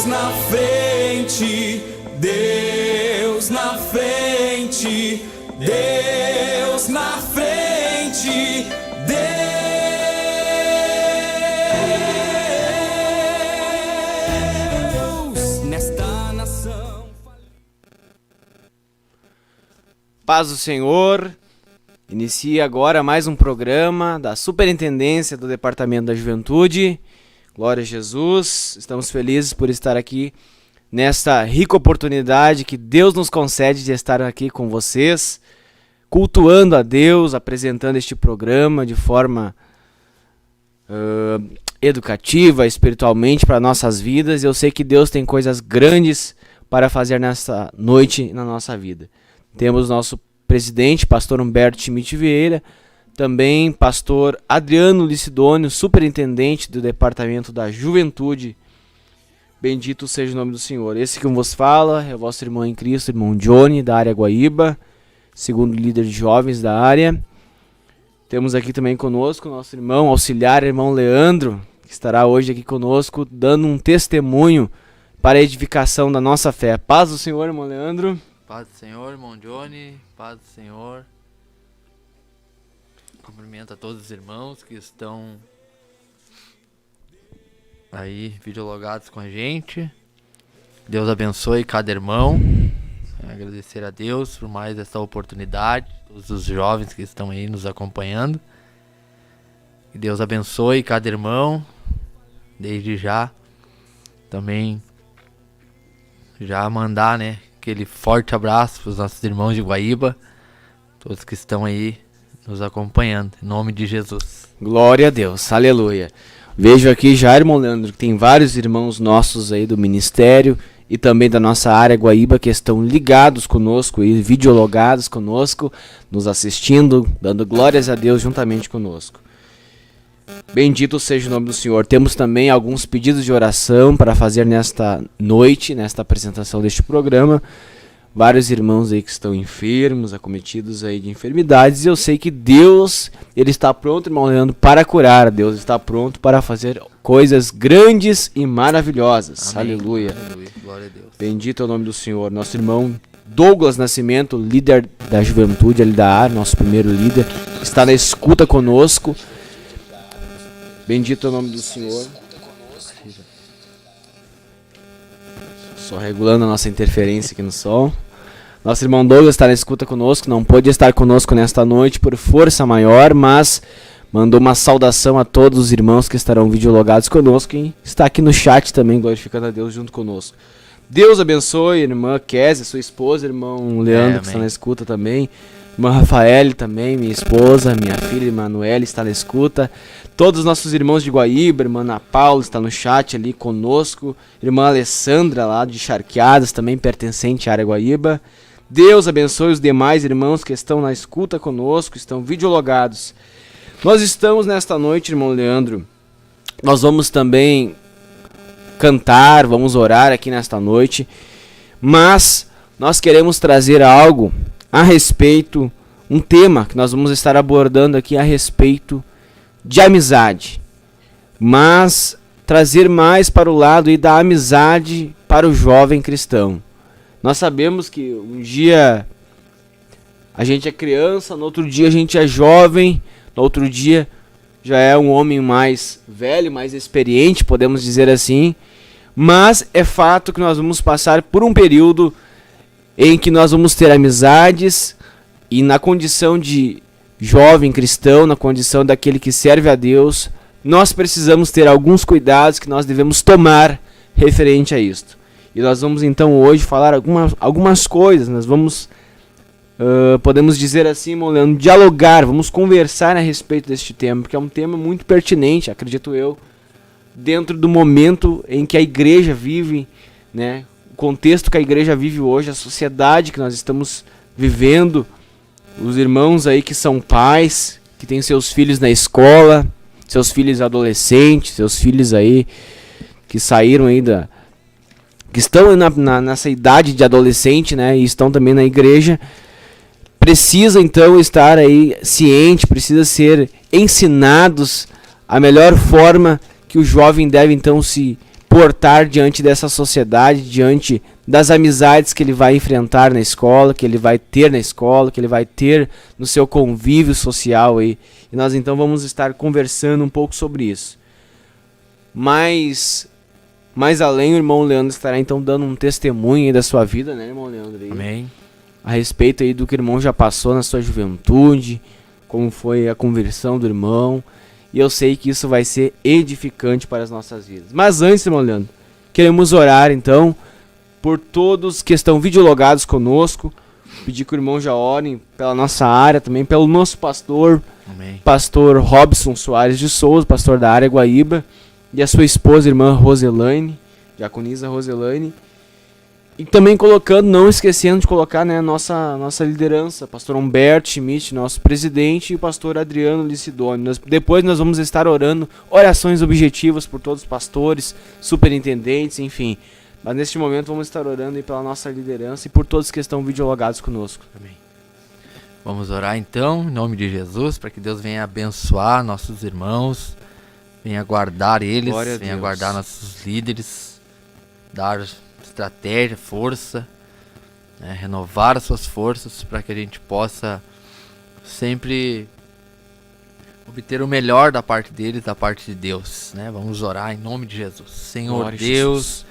na frente, Deus na frente, Deus na frente, Deus nesta nação. Paz do Senhor. Inicia agora mais um programa da Superintendência do Departamento da Juventude. Glória a Jesus. Estamos felizes por estar aqui nesta rica oportunidade que Deus nos concede de estar aqui com vocês, cultuando a Deus, apresentando este programa de forma educativa, espiritualmente para nossas vidas. Eu sei que Deus tem coisas grandes para fazer nessa noite na nossa vida. Temos nosso presidente, pastor Humberto Schmidt Vieira, também pastor Adriano Licidônio, superintendente do Departamento da Juventude. Bendito seja o nome do Senhor. Esse que vos fala é o vosso irmão em Cristo, irmão Johnny, da área Guaíba, segundo líder de jovens da área. Temos aqui também conosco o nosso irmão auxiliar, irmão Leandro, que estará hoje aqui conosco, dando um testemunho para a edificação da nossa fé. Paz do Senhor, irmão Leandro. Paz do Senhor, irmão Johnny, paz do Senhor. Cumprimento a todos os irmãos que estão aí videologados com a gente. Deus abençoe cada irmão. Agradecer a Deus por mais essa oportunidade, todos os jovens que estão aí nos acompanhando. Que Deus abençoe cada irmão. Desde já também já mandar, aquele forte abraço para os nossos irmãos de Guaíba, todos que estão aí nos acompanhando, em nome de Jesus. Glória a Deus, aleluia. Vejo aqui já, irmão Leandro, que tem vários irmãos nossos aí do ministério e também da nossa área Guaíba que estão ligados conosco e videologados conosco, nos assistindo, dando glórias a Deus juntamente conosco. Bendito seja o nome do Senhor. Temos também alguns pedidos de oração para fazer nesta noite, nesta apresentação deste programa. Vários irmãos aí que estão enfermos, acometidos aí de enfermidades. E eu sei que Deus, Ele está pronto, irmão Leandro, para curar. Deus está pronto para fazer coisas grandes e maravilhosas. Amém. Aleluia. Aleluia. Glória a Deus. Bendito é o nome do Senhor. Nosso irmão Douglas Nascimento, líder da juventude ali da área, nosso primeiro líder, está na escuta conosco. Bendito é o nome do Senhor. Só regulando a nossa interferência aqui no som. Nosso irmão Douglas está na escuta conosco. Não pôde estar conosco nesta noite por força maior, mas mandou uma saudação a todos os irmãos que estarão videologados conosco e está aqui no chat também, glorificando a Deus junto conosco. Deus abençoe, irmã Kézia, sua esposa, irmão Leandro, que está na escuta também. Irmã Rafael também, minha esposa, minha filha Emanuele está na escuta. Todos os nossos irmãos de Guaíba, irmã Ana Paula está no chat ali conosco. Irmã Alessandra lá de Charqueadas, também pertencente à área Guaíba. Deus abençoe os demais irmãos que estão na escuta conosco, estão videologados. Nós estamos nesta noite, irmão Leandro. Nós vamos também cantar, vamos orar aqui nesta noite. Mas nós queremos trazer algo a respeito, um tema que nós vamos estar abordando aqui a respeito de amizade, mas trazer mais para o lado da amizade para o jovem cristão. Nós sabemos que um dia a gente é criança, no outro dia a gente é jovem, no outro dia já é um homem mais velho, mais experiente, podemos dizer assim, mas é fato que nós vamos passar por um período em que nós vamos ter amizades e na condição de jovem cristão, na condição daquele que serve a Deus, nós precisamos ter alguns cuidados que nós devemos tomar referente a isto. E nós vamos então hoje falar algumas coisas, nós vamos, podemos dizer assim, irmão Leandro, dialogar, vamos conversar a respeito deste tema, porque é um tema muito pertinente, acredito eu, dentro do momento em que a igreja vive, o contexto que a igreja vive hoje, a sociedade que nós estamos vivendo, os irmãos aí que são pais, que têm seus filhos na escola, seus filhos adolescentes, seus filhos aí que saíram aí que estão nessa idade de adolescente, e estão também na igreja, precisa então estar aí ciente, precisa ser ensinados a melhor forma que o jovem deve então se portar diante dessa sociedade, diante das amizades que ele vai enfrentar na escola, que ele vai ter na escola, que ele vai ter no seu convívio social aí. E nós então vamos estar conversando um pouco sobre isso. Mas mais além, o irmão Leandro estará então dando um testemunho aí da sua vida, né, irmão Leandro? Aí, Amém. a respeito aí do que o irmão já passou na sua juventude, como foi a conversão do irmão. E eu sei que isso vai ser edificante para as nossas vidas. Mas antes, irmão Leandro, queremos orar então por todos que estão videologados conosco. Pedir que o irmão já ore pela nossa área, também pelo nosso pastor, Amém. pastor Robson Soares de Souza, pastor da área Guaíba, e a sua esposa, irmã Roselaine, diaconisa Roselaine. E também colocando, não esquecendo de colocar, né, nossa liderança, pastor Humberto Schmidt, nosso presidente, e o pastor Adriano Licidoni. Depois nós vamos estar orando orações objetivas por todos os pastores, superintendentes, enfim. Mas neste momento vamos estar orando aí pela nossa liderança e por todos que estão videologados conosco. Amém. Vamos orar então, em nome de Jesus, para que Deus venha abençoar nossos irmãos, venha guardar eles, Glória a venha Deus. guardar nossos líderes, dar estratégia, força, né, renovar as suas forças para que a gente possa sempre obter o melhor da parte deles, da parte de Deus, né? Vamos orar em nome de Jesus. Senhor Glória a Deus, Jesus.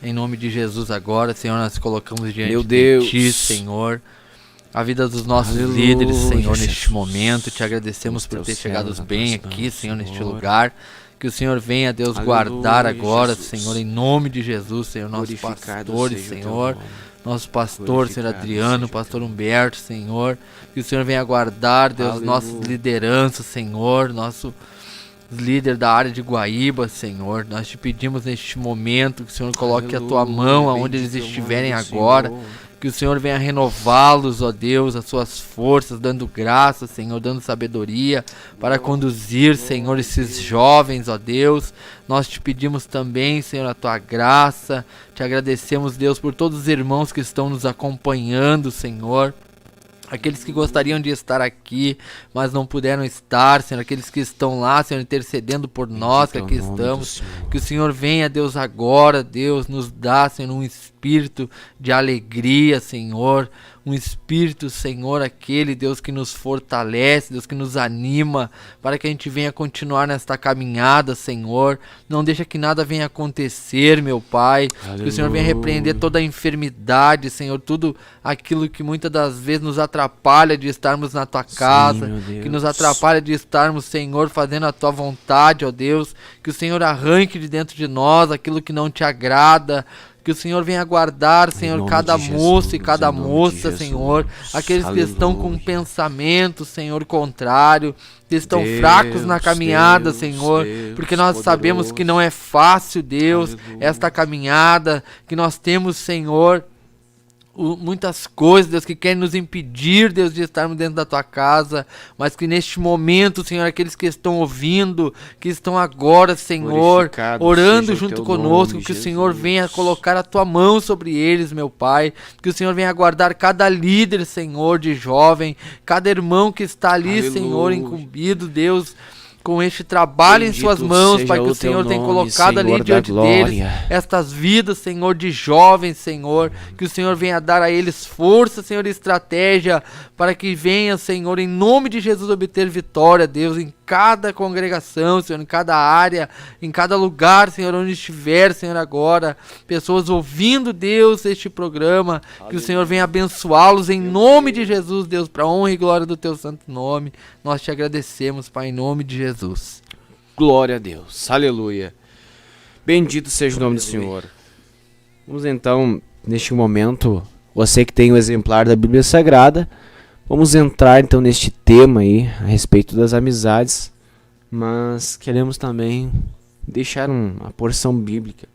em nome de Jesus agora, Senhor, nós colocamos diante Meu de Deus. Ti, Senhor, a vida dos nossos Aleluia, líderes, Senhor, neste Jesus. momento. Te agradecemos Nos por ter teus chegado céus, bem adoração, aqui, Senhor, neste Senhor. lugar. Que o Senhor venha, Deus, Aleluia, guardar agora, Jesus. Senhor, em nome de Jesus, Senhor, nossos Glorificado pastores, seja o teu Senhor, nome. nosso pastor, Senhor Glorificado Adriano, seja o pastor teu Humberto, Senhor, que o Senhor venha guardar, Deus, Aleluia. nossas lideranças, Senhor, nosso líder da área de Guaíba, Senhor. Nós te pedimos neste momento que o Senhor coloque a tua mão aonde eles Bendito é o estiverem nome do agora. Senhor. Que o Senhor venha renová-los, ó Deus, as suas forças, dando graça, Senhor, dando sabedoria para conduzir, Senhor, esses jovens, ó Deus. Nós te pedimos também, Senhor, a tua graça. Te agradecemos, Deus, por todos os irmãos que estão nos acompanhando, Senhor. Aqueles que gostariam de estar aqui, mas não puderam estar, Senhor. Aqueles que estão lá, Senhor, intercedendo por nós que Bendito aqui é o nome do estamos. Senhor. Que o Senhor venha, Deus, agora, Deus, nos dá, Senhor, um espírito de alegria, Senhor. Um espírito, Senhor, aquele, Deus, que nos fortalece, Deus, que nos anima, para que a gente venha continuar nesta caminhada, Senhor. Não deixa que nada venha acontecer, meu Pai. Que o Senhor venha repreender toda a enfermidade, Senhor, tudo aquilo que muitas das vezes nos atrapalha de estarmos na Tua casa, meu Deus. que nos atrapalha de estarmos, Senhor, fazendo a Tua vontade, ó Deus. Que o Senhor arranque de dentro de nós aquilo que não Te agrada. Que o Senhor venha guardar, Senhor, nome cada de moço e Jesus, cada em nome de moça, Jesus. Senhor. Aqueles que estão com um Aleluia. pensamento, Senhor, contrário, que estão Deus, fracos na caminhada, Deus, Senhor, Deus, porque nós sabemos poderoso. que não é fácil, Deus, Aleluia. esta caminhada, que nós temos, Senhor, muitas coisas, Deus, que querem nos impedir, Deus, de estarmos dentro da Tua casa, mas que neste momento, Senhor, aqueles que estão ouvindo, que estão agora, Senhor, Glorificado orando seja o junto teu conosco, nome, que o Senhor Jesus. venha colocar a Tua mão sobre eles, meu Pai, que o Senhor venha guardar cada líder, Senhor, de jovem, cada irmão que está ali, Aleluia. Senhor, incumbido, Deus, com este trabalho em Bendito suas mãos, seja Pai, que o o teu Senhor tem nome, colocado ali Senhor da diante glória. deles, estas vidas, Senhor, de jovens, Senhor, que o Senhor venha dar a eles força, Senhor, e estratégia, para que venha, Senhor, em nome de Jesus, obter vitória, Deus, em cada congregação, Senhor, em cada área, em cada lugar, Senhor, onde estiver, Senhor, agora, pessoas ouvindo, Deus, este programa, que o Senhor venha abençoá-los em nome de Jesus, Deus, para a honra e glória do Teu santo nome. Nós te agradecemos, Pai, em nome de Jesus. Glória a Deus. Aleluia. Bendito seja o nome do Senhor. Vamos então, neste momento, você que tem o exemplar da Bíblia Sagrada, vamos entrar então neste tema aí, a respeito das amizades, mas queremos também deixar uma porção bíblica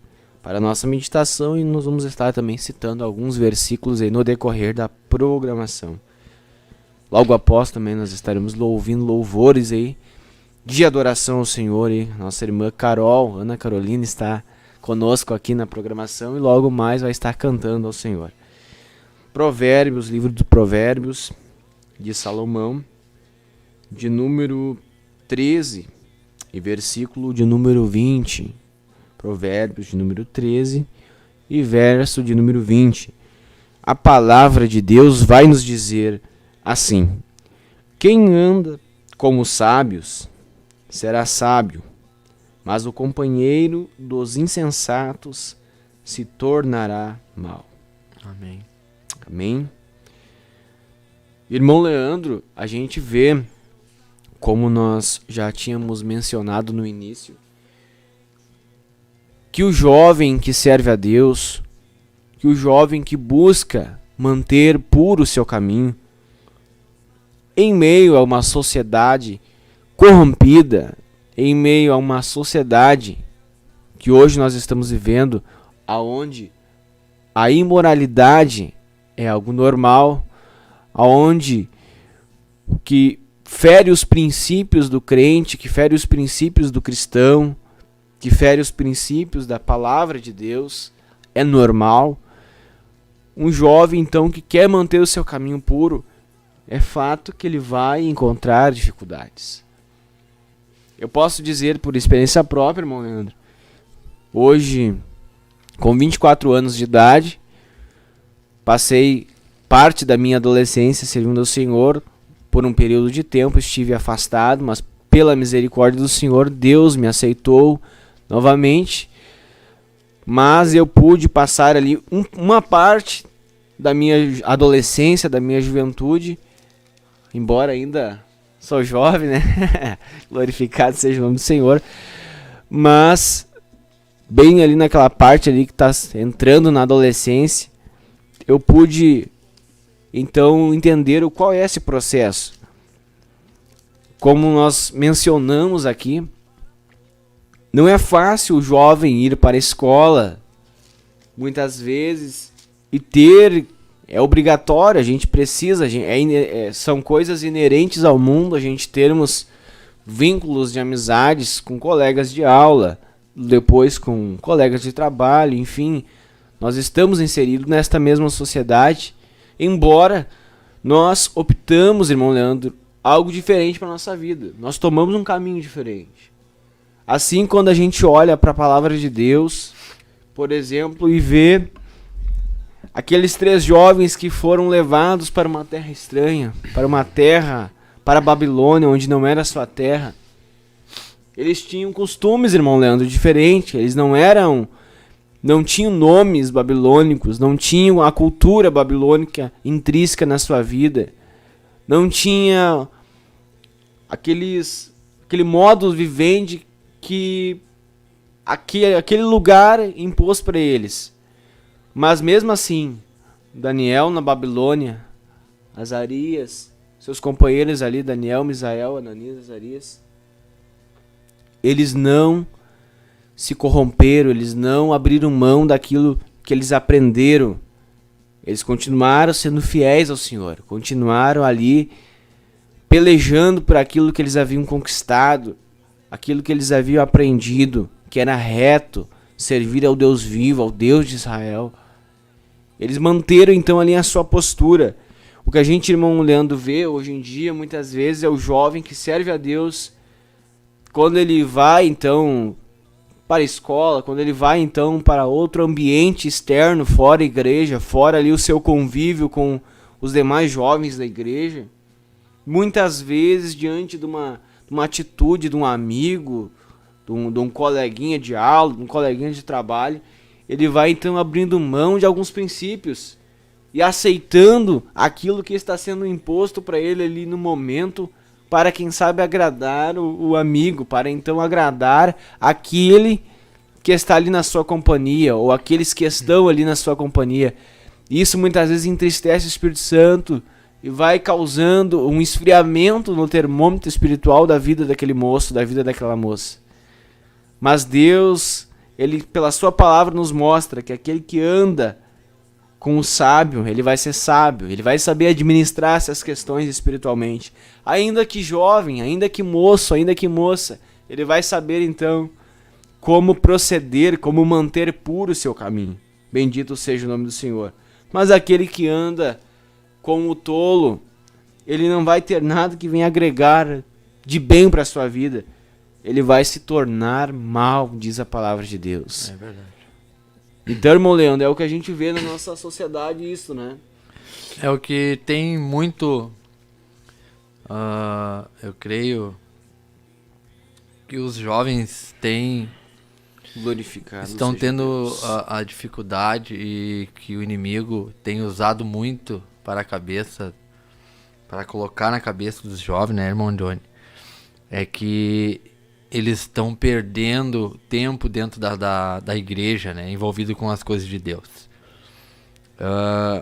para a nossa meditação e nós vamos estar também citando alguns versículos aí no decorrer da programação. Logo após também nós estaremos ouvindo louvores aí de adoração ao Senhor e nossa irmã Carol, Ana Carolina, está conosco aqui na programação e logo mais vai estar cantando ao Senhor. Provérbios, livro dos Provérbios de Salomão, de número 13 e versículo de número 20. Provérbios de número 13 e verso de número 20. A palavra de Deus vai nos dizer assim: quem anda como os sábios será sábio, mas o companheiro dos insensatos se tornará mau. Amém. Amém? Irmão Leandro, a gente vê, como nós já tínhamos mencionado no início, que o jovem que serve a Deus, que o jovem que busca manter puro o seu caminho, em meio a uma sociedade corrompida, em meio a uma sociedade que hoje nós estamos vivendo, aonde a imoralidade é algo normal, aonde que fere os princípios do crente, que fere os princípios do cristão, que fere os princípios da palavra de Deus, é normal. Um jovem, então, que quer manter o seu caminho puro, é fato que ele vai encontrar dificuldades. Eu posso dizer por experiência própria, irmão Leandro, hoje, com 24 anos de idade, passei parte da minha adolescência servindo ao Senhor. Por um período de tempo estive afastado, mas pela misericórdia do Senhor, Deus me aceitou novamente. Mas eu pude passar ali uma parte da minha adolescência, da minha juventude, embora ainda sou jovem, né? Glorificado seja o nome do Senhor. Mas bem ali naquela parte ali que está entrando na adolescência, eu pude então entender qual é esse processo. Como nós mencionamos aqui, não é fácil o jovem ir para a escola, muitas vezes, e ter, é obrigatório, a gente precisa, são coisas inerentes ao mundo, a gente termos vínculos de amizades com colegas de aula, depois com colegas de trabalho, enfim, nós estamos inseridos nesta mesma sociedade, embora nós optamos, irmão Leandro, algo diferente para a nossa vida, nós tomamos um caminho diferente. Assim, quando a gente olha para a palavra de Deus, por exemplo, e vê aqueles 3 jovens que foram levados para uma terra estranha, para uma terra, para a Babilônia, onde não era sua terra, eles tinham costumes, irmão Leandro, diferentes, eles não tinham nomes babilônicos, não tinham a cultura babilônica intrínseca na sua vida, não tinha aquele modo vivendi que aquele lugar impôs para eles. Mas mesmo assim, Daniel na Babilônia, Azarias, seus companheiros ali, Daniel, Misael, Ananias, Azarias, eles não se corromperam, eles não abriram mão daquilo que eles aprenderam. Eles continuaram sendo fiéis ao Senhor, continuaram ali pelejando por aquilo que eles haviam conquistado, aquilo que eles haviam aprendido, que era reto, servir ao Deus vivo, ao Deus de Israel. Eles manteram então ali a sua postura. O que a gente, irmão Leandro, vê hoje em dia, muitas vezes, é o jovem que serve a Deus, quando ele vai então para a escola, quando ele vai então para outro ambiente externo, fora a igreja, fora ali o seu convívio com os demais jovens da igreja, muitas vezes diante de uma atitude de um amigo, de um coleguinha de aula, de um coleguinha de trabalho, ele vai então abrindo mão de alguns princípios e aceitando aquilo que está sendo imposto para ele ali no momento, para quem sabe agradar o amigo, para então agradar aquele que está ali na sua companhia, ou aqueles que estão ali na sua companhia. Isso muitas vezes entristece o Espírito Santo e vai causando um esfriamento no termômetro espiritual da vida daquele moço, da vida daquela moça. Mas Deus, Ele pela sua palavra nos mostra que aquele que anda com o sábio, ele vai ser sábio, ele vai saber administrar essas questões espiritualmente. Ainda que jovem, ainda que moço, ainda que moça, ele vai saber então como proceder, como manter puro o seu caminho. Bendito seja o nome do Senhor. Mas aquele que anda com o tolo, ele não vai ter nada que venha agregar de bem para a sua vida. ele vai se tornar mal, diz a palavra de Deus. É verdade. Então, irmão Leandro, é o que a gente vê na nossa sociedade isso, né? É o que tem muito, eu creio, que os jovens Glorificado estão seja tendo Deus. a dificuldade e que o inimigo tem usado muito para colocar na cabeça dos jovens, né, irmão Johnny? É que eles estão perdendo tempo dentro da igreja, né, envolvido com as coisas de Deus.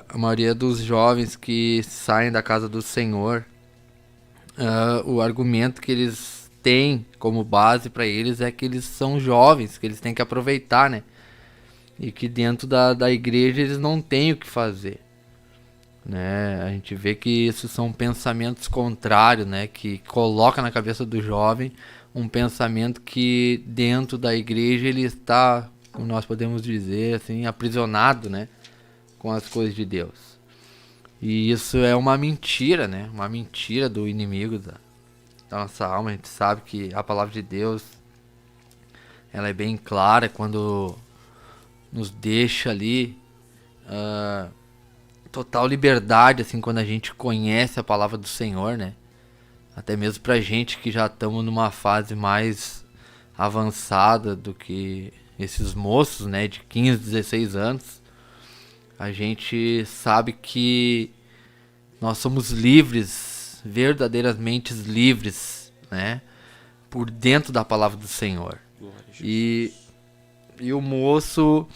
A maioria dos jovens que saem da casa do Senhor, o argumento que eles têm como base para eles é que eles são jovens, que eles têm que aproveitar, né? E que dentro da igreja eles não têm o que fazer, né? A gente vê que isso são pensamentos contrários, né? Que coloca na cabeça do jovem um pensamento que dentro da igreja ele está, como nós podemos dizer assim, aprisionado, né? Com as coisas de Deus. E isso é uma mentira, né? Uma mentira do inimigo da nossa alma. A gente sabe que a palavra de Deus, ela é bem clara quando nos deixa ali total liberdade, assim, quando a gente conhece a palavra do Senhor, né? Até mesmo pra gente que já estamos numa fase mais avançada do que esses moços, né? De 15, 16 anos. A gente sabe que nós somos livres, verdadeiramente livres, né? Por dentro da palavra do Senhor. E o moço,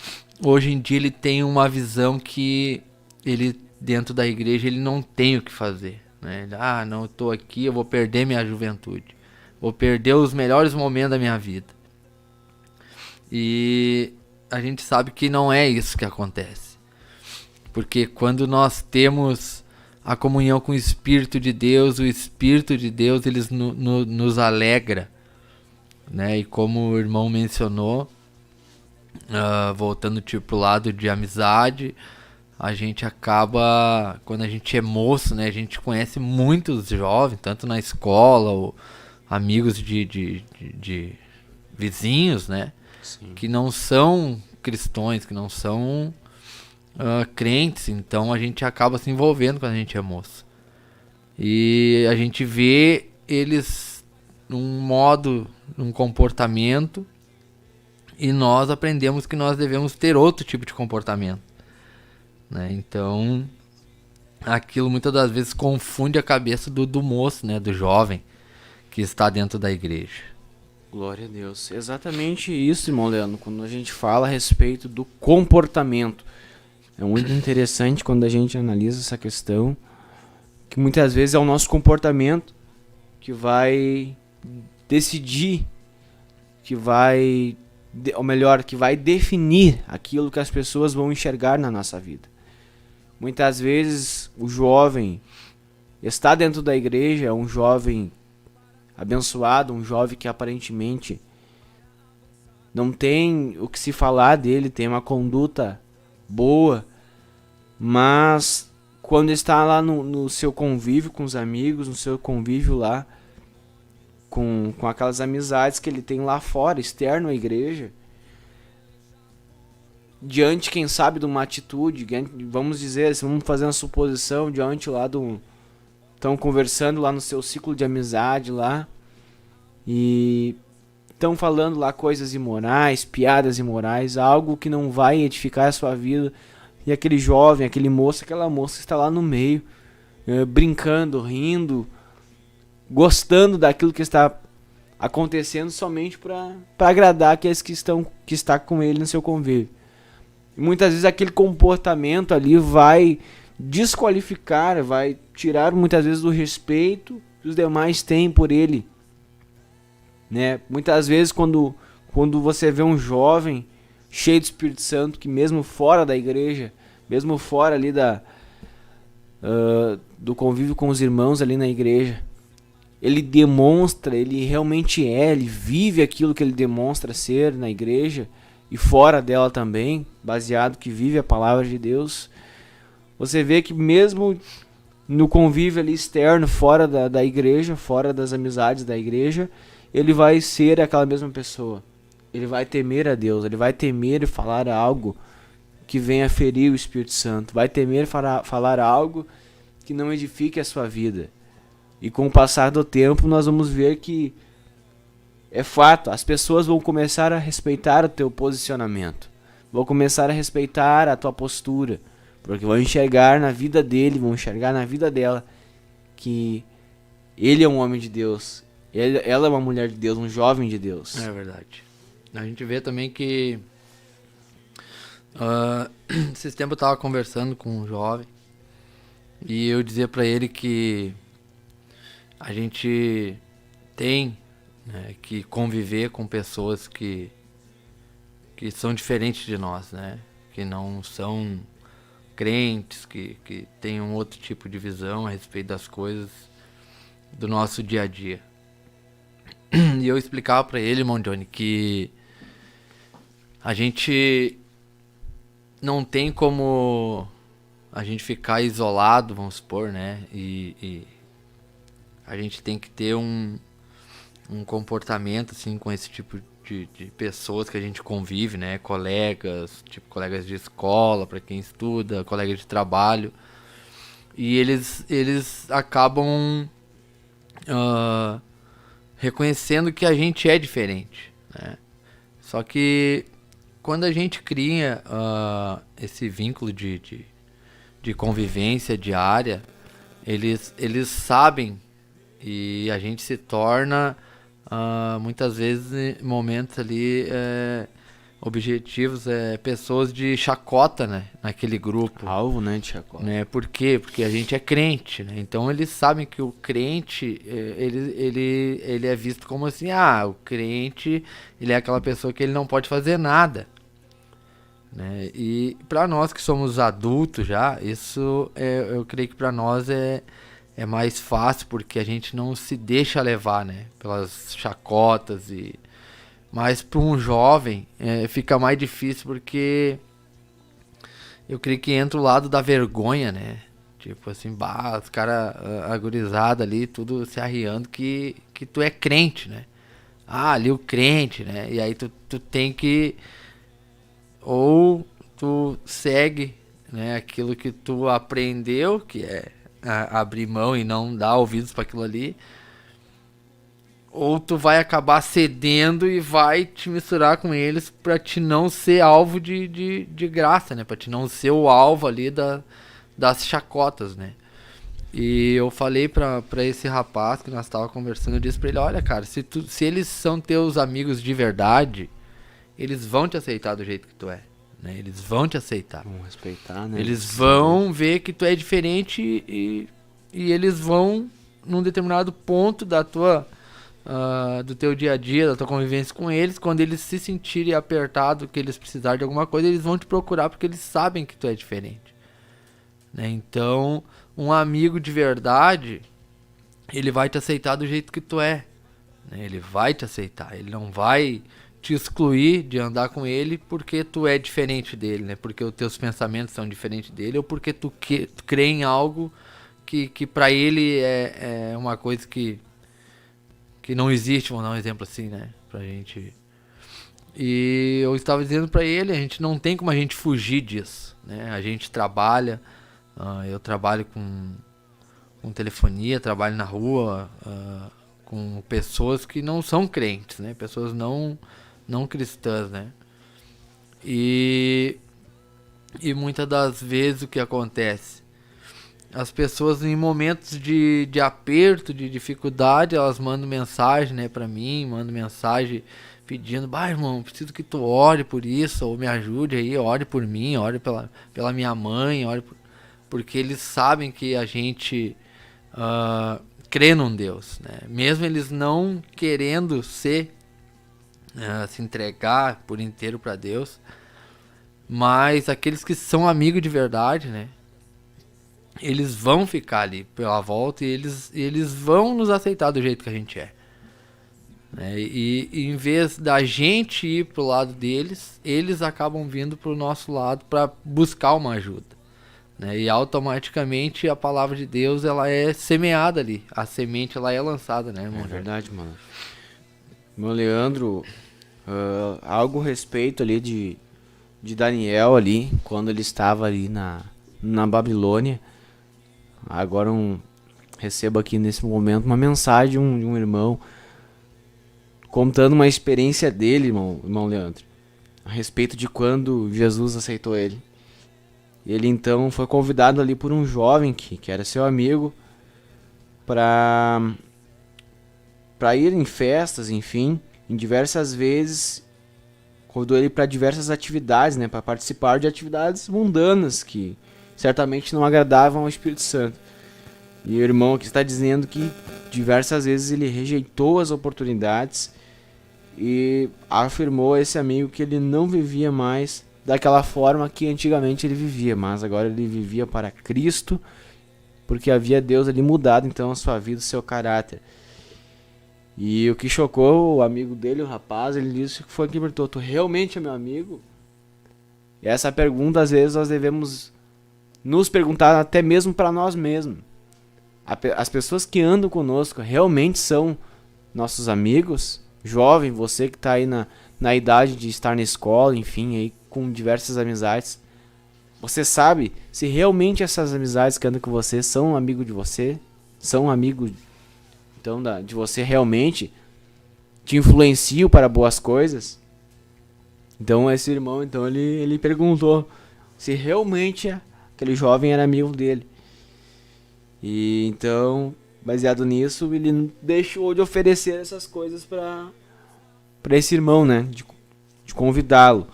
hoje em dia, ele tem uma visão que ele, dentro da igreja, ele não tem o que fazer, né? Ele, não, eu tô aqui, eu vou perder minha juventude. Vou perder os melhores momentos da minha vida. E a gente sabe que não é isso que acontece. Porque quando nós temos a comunhão com o Espírito de Deus, o Espírito de Deus ele nos alegra, né? E como o irmão mencionou, voltando pro lado de amizade, a gente acaba, quando a gente é moço, né? A gente conhece muitos jovens, tanto na escola, ou amigos de vizinhos, né? Sim. Que não são cristãos, que não são crentes, então a gente acaba se envolvendo quando a gente é moço. E a gente vê eles num modo, num comportamento, e nós aprendemos que nós devemos ter outro tipo de comportamento, né? Então, aquilo muitas das vezes confunde a cabeça do moço, né? Do jovem que está dentro da igreja. Glória a Deus. Exatamente isso, irmão Leandro, quando a gente fala a respeito do comportamento. É muito interessante quando a gente analisa essa questão, que muitas vezes é o nosso comportamento que vai decidir, que vai definir aquilo que as pessoas vão enxergar na nossa vida. Muitas vezes o jovem está dentro da igreja, é um jovem abençoado, um jovem que aparentemente não tem o que se falar dele, tem uma conduta boa, mas quando está lá no seu convívio com os amigos, no seu convívio lá com aquelas amizades que ele tem lá fora, externo à igreja, diante, quem sabe, de uma atitude, vamos dizer, vamos fazer uma suposição, diante lá estão conversando lá no seu ciclo de amizade lá, e estão falando lá coisas imorais, piadas imorais, algo que não vai edificar a sua vida, e aquele jovem, aquele moço, aquela moça está lá no meio, brincando, rindo, gostando daquilo que está acontecendo somente para agradar aqueles que está com ele no seu convívio. E muitas vezes aquele comportamento ali vai desqualificar, vai tirar muitas vezes do respeito que os demais têm por ele, né? Muitas vezes quando você vê um jovem cheio do Espírito Santo, que mesmo fora da igreja, mesmo fora ali do convívio com os irmãos ali na igreja, ele demonstra, ele realmente ele vive aquilo que ele demonstra ser na igreja e fora dela também, baseado que vive a palavra de Deus. Você vê que mesmo no convívio ali externo, fora da igreja, fora das amizades da igreja, ele vai ser aquela mesma pessoa. Ele vai temer a Deus, ele vai temer falar algo que venha ferir o Espírito Santo, vai temer falar algo que não edifique a sua vida. E com o passar do tempo nós vamos ver que é fato, as pessoas vão começar a respeitar o teu posicionamento, vão começar a respeitar a tua postura, porque vão enxergar na vida dele, vão enxergar na vida dela que ele é um homem de Deus, ela é uma mulher de Deus, um jovem de Deus. É verdade. A gente vê também que esses tempos eu tava conversando com um jovem e eu dizia pra ele que a gente tem, né, que conviver com pessoas que são diferentes de nós, né? Que não são crentes, que têm um outro tipo de visão a respeito das coisas do nosso dia a dia. E eu explicava pra ele, irmão Johnny, que a gente não tem como a gente ficar isolado, vamos supor, né? E a gente tem que ter um comportamento assim com esse tipo de pessoas que a gente convive, né? Colegas, tipo colegas de escola, para quem estuda, colegas de trabalho. E eles acabam reconhecendo que a gente é diferente, né? Só que quando a gente cria esse vínculo de convivência diária, eles sabem, e a gente se torna muitas vezes em momentos ali objetivos, pessoas de chacota, né, naquele grupo. Alvo, né, de chacota. Né? Por quê? Porque a gente é crente, né? Então eles sabem que o crente, ele é visto como assim, o crente, ele é aquela pessoa que ele não pode fazer nada. Né? E para nós que somos adultos já, isso eu creio que para nós é mais fácil, porque a gente não se deixa levar, né, pelas chacotas. Mas para um jovem fica mais difícil, porque eu creio que entra o lado da vergonha, né? Tipo assim, os caras, a gurizada ali, tudo se arriando que tu é crente, né? Ali o crente, né? E aí tu tem que... Ou tu segue, né, aquilo que tu aprendeu, que é abrir mão e não dar ouvidos para aquilo ali, ou tu vai acabar cedendo e vai te misturar com eles para te não ser alvo de graça, né? Para te não ser o alvo ali das chacotas, né? E eu falei pra esse rapaz que nós tava conversando, eu disse pra ele, olha, cara, se eles são teus amigos de verdade, eles vão te aceitar do jeito que tu é, né? Eles vão te aceitar. Vão respeitar, né? Eles vão ver que tu é diferente e eles vão, num determinado ponto do teu dia a dia, da tua convivência com eles, quando eles se sentirem apertados, que eles precisarem de alguma coisa, eles vão te procurar porque eles sabem que tu é diferente, né? Então, um amigo de verdade, ele vai te aceitar do jeito que tu é, né? Ele vai te aceitar, ele não vai te excluir de andar com ele porque tu é diferente dele, né? Porque os teus pensamentos são diferentes dele, ou porque tu crê em algo que para ele é uma coisa que não existe. Vamos dar um exemplo assim, né, pra gente. E eu estava dizendo pra ele, a gente não tem como a gente fugir disso, né? A gente trabalha, eu trabalho com telefonia, trabalho na rua, com pessoas que não são crentes, né? Pessoas não cristãs, né? E muitas das vezes o que acontece? As pessoas em momentos de aperto, de dificuldade, elas mandam mensagem, né, pra mim, mandam mensagem pedindo, irmão, preciso que tu ore por isso, ou me ajude aí, ore por mim, ore pela minha mãe, porque eles sabem que a gente crê num Deus, né? Mesmo eles não querendo se entregar por inteiro para Deus, mas aqueles que são amigos de verdade, né, eles vão ficar ali pela volta e eles vão nos aceitar do jeito que a gente é, né? E em vez da gente ir pro lado deles, eles acabam vindo pro nosso lado para buscar uma ajuda, né? E automaticamente a palavra de Deus, ela é semeada ali, a semente ela é lançada, né, irmão? É verdade, mano. Meu Leandro, algo a respeito ali de Daniel ali, quando ele estava ali na Babilônia. Agora recebo aqui nesse momento uma mensagem de um irmão contando uma experiência dele, irmão Leandro, a respeito de quando Jesus aceitou ele. Ele então foi convidado ali por um jovem que era seu amigo para ir em festas, enfim, em diversas vezes convidou ele para diversas atividades, né, para participar de atividades mundanas que certamente não agradavam ao Espírito Santo. E o irmão aqui está dizendo que diversas vezes ele rejeitou as oportunidades e afirmou a esse amigo que ele não vivia mais daquela forma que antigamente ele vivia, mas agora ele vivia para Cristo, porque havia Deus ali mudado então a sua vida, o seu caráter. E o que chocou o amigo dele, o rapaz, ele disse que foi que perguntou: tu realmente é meu amigo? E essa pergunta às vezes nós devemos nos perguntar até mesmo para nós mesmos. As pessoas que andam conosco realmente são nossos amigos? Jovem, você que está aí na idade de estar na escola, enfim, aí com diversas amizades, você sabe se realmente essas amizades que andam com você são amigos de você? São amigos então de você, realmente te influenciam para boas coisas? Então esse irmão, então ele perguntou se realmente aquele jovem era amigo dele. E então, baseado nisso, ele deixou de oferecer essas coisas para esse irmão, né? De convidá-lo.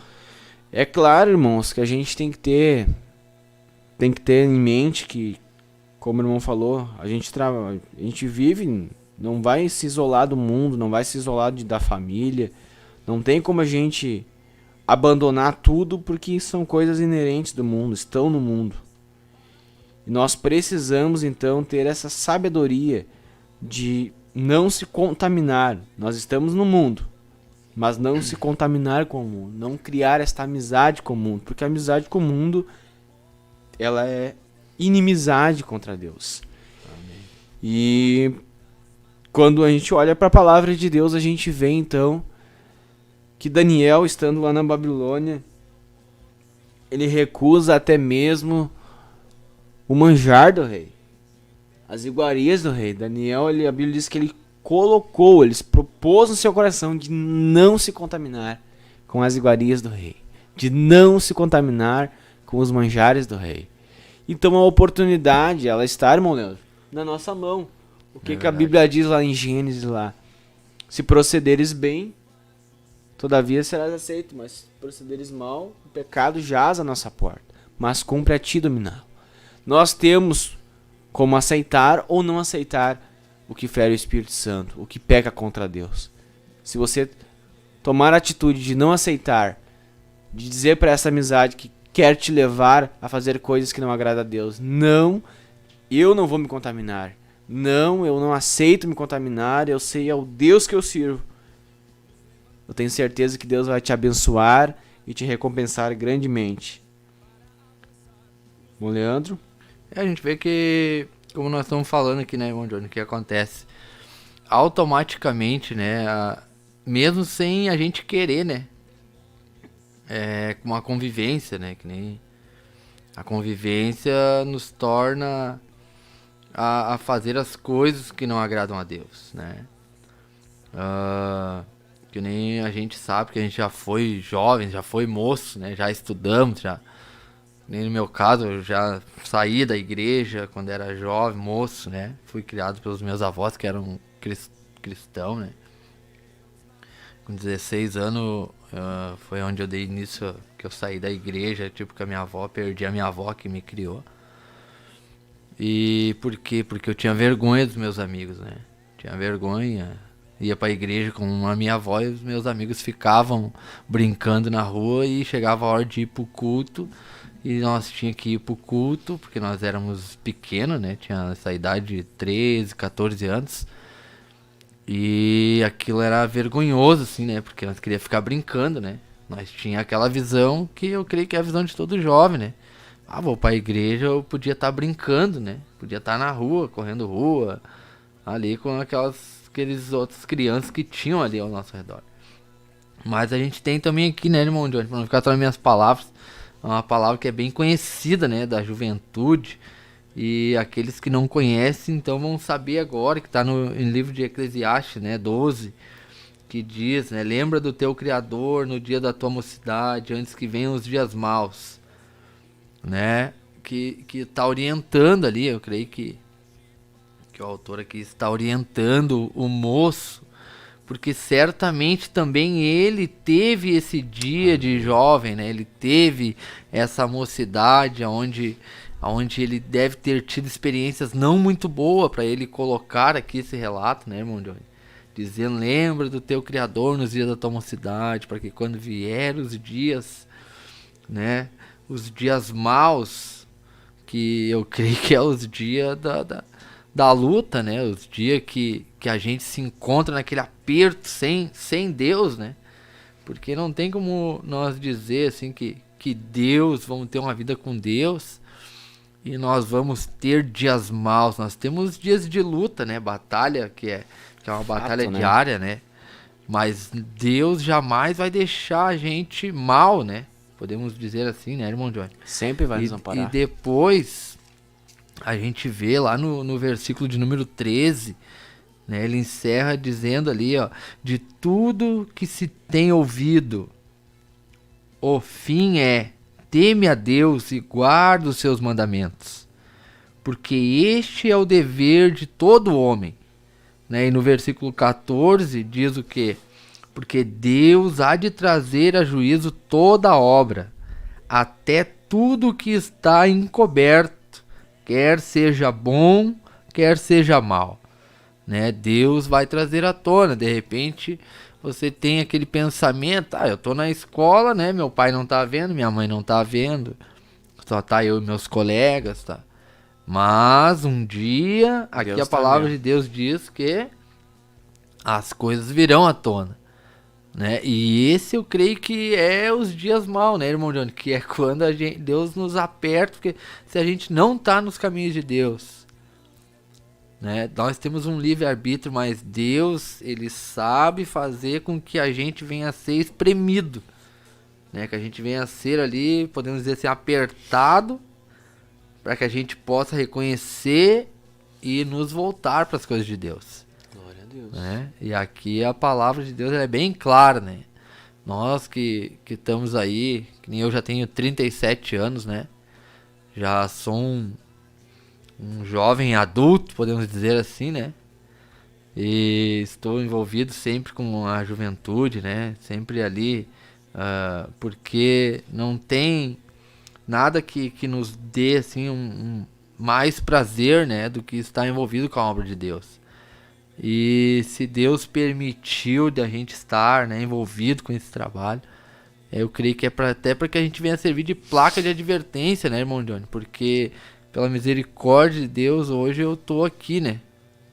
É claro, irmãos, que a gente tem que ter em mente que, como o irmão falou, a gente vive, não vai se isolar do mundo, não vai se isolar da família. Não tem como a gente abandonar tudo, porque são coisas inerentes do mundo, estão no mundo. E nós precisamos então ter essa sabedoria de não se contaminar. Nós estamos no mundo, mas não se contaminar com o mundo, não criar esta amizade com o mundo, porque a amizade com o mundo, ela é inimizade contra Deus. Amém. E quando a gente olha para a palavra de Deus, a gente vê então que Daniel, estando lá na Babilônia, ele recusa até mesmo o manjar do rei, as iguarias do rei. Daniel, a Bíblia diz que ele propôs no seu coração de não se contaminar com as iguarias do rei, de não se contaminar com os manjares do rei. Então a oportunidade, ela está, irmão Leandro, na nossa mão. O que a Bíblia diz lá em Gênesis lá? Se procederes bem, todavia serás aceito, mas se procederes mal, o pecado jaz à nossa porta, mas cumpre a ti dominá-lo. Nós temos como aceitar ou não aceitar o que fere o Espírito Santo, o que peca contra Deus. Se você tomar a atitude de não aceitar, de dizer para essa amizade que quer te levar a fazer coisas que não agradam a Deus: não, eu não vou me contaminar. Não, eu não aceito me contaminar, eu sei ao Deus que eu sirvo. Eu tenho certeza que Deus vai te abençoar e te recompensar grandemente. Bom, Leandro? A gente vê que, como nós estamos falando aqui, né, irmão Johnny, o que acontece? Automaticamente, né, mesmo sem a gente querer, né, uma convivência, né, que nem a convivência nos torna a fazer as coisas que não agradam a Deus, né. Que nem a gente sabe que a gente já foi jovem, já foi moço, né, já estudamos, já. Nem no meu caso, eu já saí da igreja quando era jovem, moço, né? Fui criado pelos meus avós, que eram cristãos, né? Com 16 anos, foi onde eu dei início, que eu saí da igreja, tipo, com a minha avó, perdi a minha avó que me criou. E por quê? Porque eu tinha vergonha dos meus amigos, né? Tinha vergonha. Ia pra igreja com a minha avó e os meus amigos ficavam brincando na rua e chegava a hora de ir pro culto. E nós tínhamos que ir pro culto, porque nós éramos pequenos, né? Tinha essa idade de 13, 14 anos. E aquilo era vergonhoso, assim, né? Porque nós queríamos ficar brincando, né? Nós tínhamos aquela visão que eu creio que é a visão de todo jovem, né? Vou pra igreja, eu podia estar brincando, né? Podia estar na rua, correndo rua, ali com aqueles outros crianças que tinham ali ao nosso redor. Mas a gente tem também aqui, né, irmão Johnny, para não ficar só nas minhas palavras, uma palavra que é bem conhecida, né, da juventude, e aqueles que não conhecem, então vão saber agora, que está no livro de Eclesiastes, né, 12, que diz, né, lembra do teu Criador no dia da tua mocidade, antes que venham os dias maus, né, que está orientando ali, eu creio que o autor aqui está orientando o moço, porque certamente também ele teve esse dia de jovem, né? Ele teve essa mocidade onde ele deve ter tido experiências não muito boas para ele colocar aqui esse relato, né, irmão Johnny? Dizendo, lembra do teu Criador nos dias da tua mocidade, para que quando vier os dias, né, os dias maus, que eu creio que é os dias da luta, né? Os dias que a gente se encontra naquele aperto sem Deus, né? Porque não tem como nós dizer assim que Deus, vamos ter uma vida com Deus e nós vamos ter dias maus. Nós temos dias de luta, né? Batalha, que é uma batalha diária, né? Mas Deus jamais vai deixar a gente mal, né? Podemos dizer assim, né, irmão Johnny? Sempre vai nos amparar. E depois a gente vê lá no versículo de número 13, né, ele encerra dizendo ali, ó, de tudo que se tem ouvido, o fim é, teme a Deus e guarda os seus mandamentos, porque este é o dever de todo homem, né? E no versículo 14 diz o quê? Porque Deus há de trazer a juízo toda obra, até tudo que está encoberto, quer seja bom, quer seja mal, né? Deus vai trazer à tona. De repente você tem aquele pensamento, eu tô na escola, né? Meu pai não tá vendo, minha mãe não tá vendo, só tá eu e meus colegas, tá? Mas um dia, aqui Deus a palavra tá de Deus diz que as coisas virão à tona, né? E esse eu creio que é os dias mal, né, irmão Johnny? Que é quando Deus nos aperta, porque se a gente não tá nos caminhos de Deus, né? Nós temos um livre-arbítrio, mas Deus, ele sabe fazer com que a gente venha a ser espremido, né? Que a gente venha a ser ali, podemos dizer assim, apertado, para que a gente possa reconhecer e nos voltar para as coisas de Deus. Glória a Deus. Né? E aqui a palavra de Deus é bem clara, né? Nós que estamos aí, que nem eu já tenho 37 anos, né? Já sou um jovem adulto, podemos dizer assim, né? E estou envolvido sempre com a juventude, né? Sempre ali, porque não tem nada que nos dê assim mais prazer, né? Do que estar envolvido com a obra de Deus. E se Deus permitiu de a gente estar, né, envolvido com esse trabalho, eu creio que é até para que a gente venha servir de placa de advertência, né, irmão Johnny? Porque pela misericórdia de Deus, hoje eu tô aqui, né?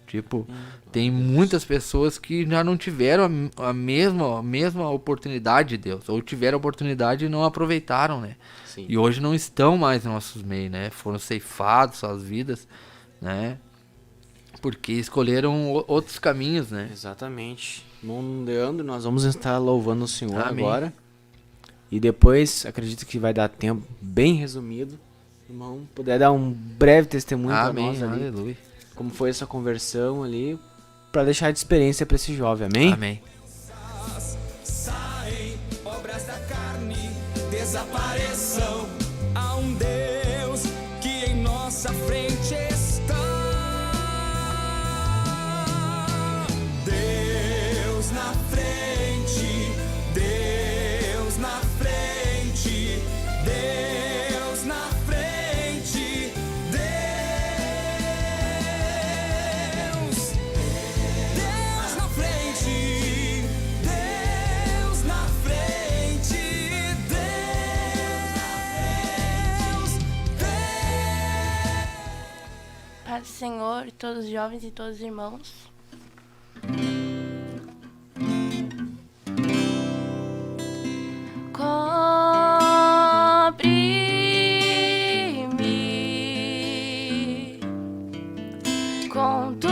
Tipo, tem muitas pessoas que já não tiveram a mesma oportunidade de Deus, ou tiveram a oportunidade e não aproveitaram, né? Sim. E hoje não estão mais nos nossos meios, né? Foram ceifados suas vidas, né? Porque escolheram outros caminhos, né? Exatamente. Bom, Leandro, nós vamos estar louvando o Senhor Amém. agora. E depois, acredito que vai dar tempo bem resumido. Irmão, puder dar um breve testemunho para Amém, nós ali. aleluia. Como foi essa conversão ali, para deixar de experiência para esse jovem, amém? Amém. Saem obras da carne, desapareçam. Há um Deus que em nossa frente está. Deus na frente, Deus na frente, Deus na frente, Deus na frente, Deus na frente, Paz do Senhor, todos os jovens e todos os irmãos. Cobre-me com tua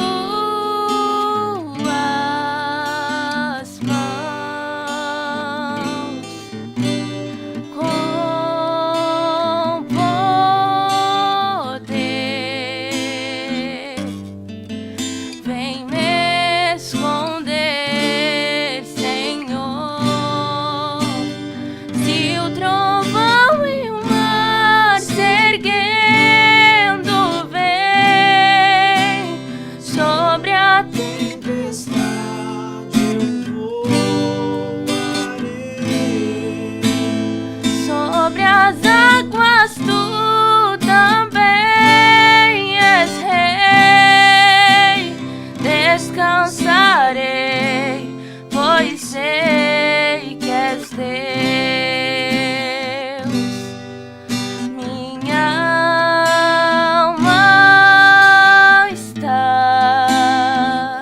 sei que és Deus. Minha alma está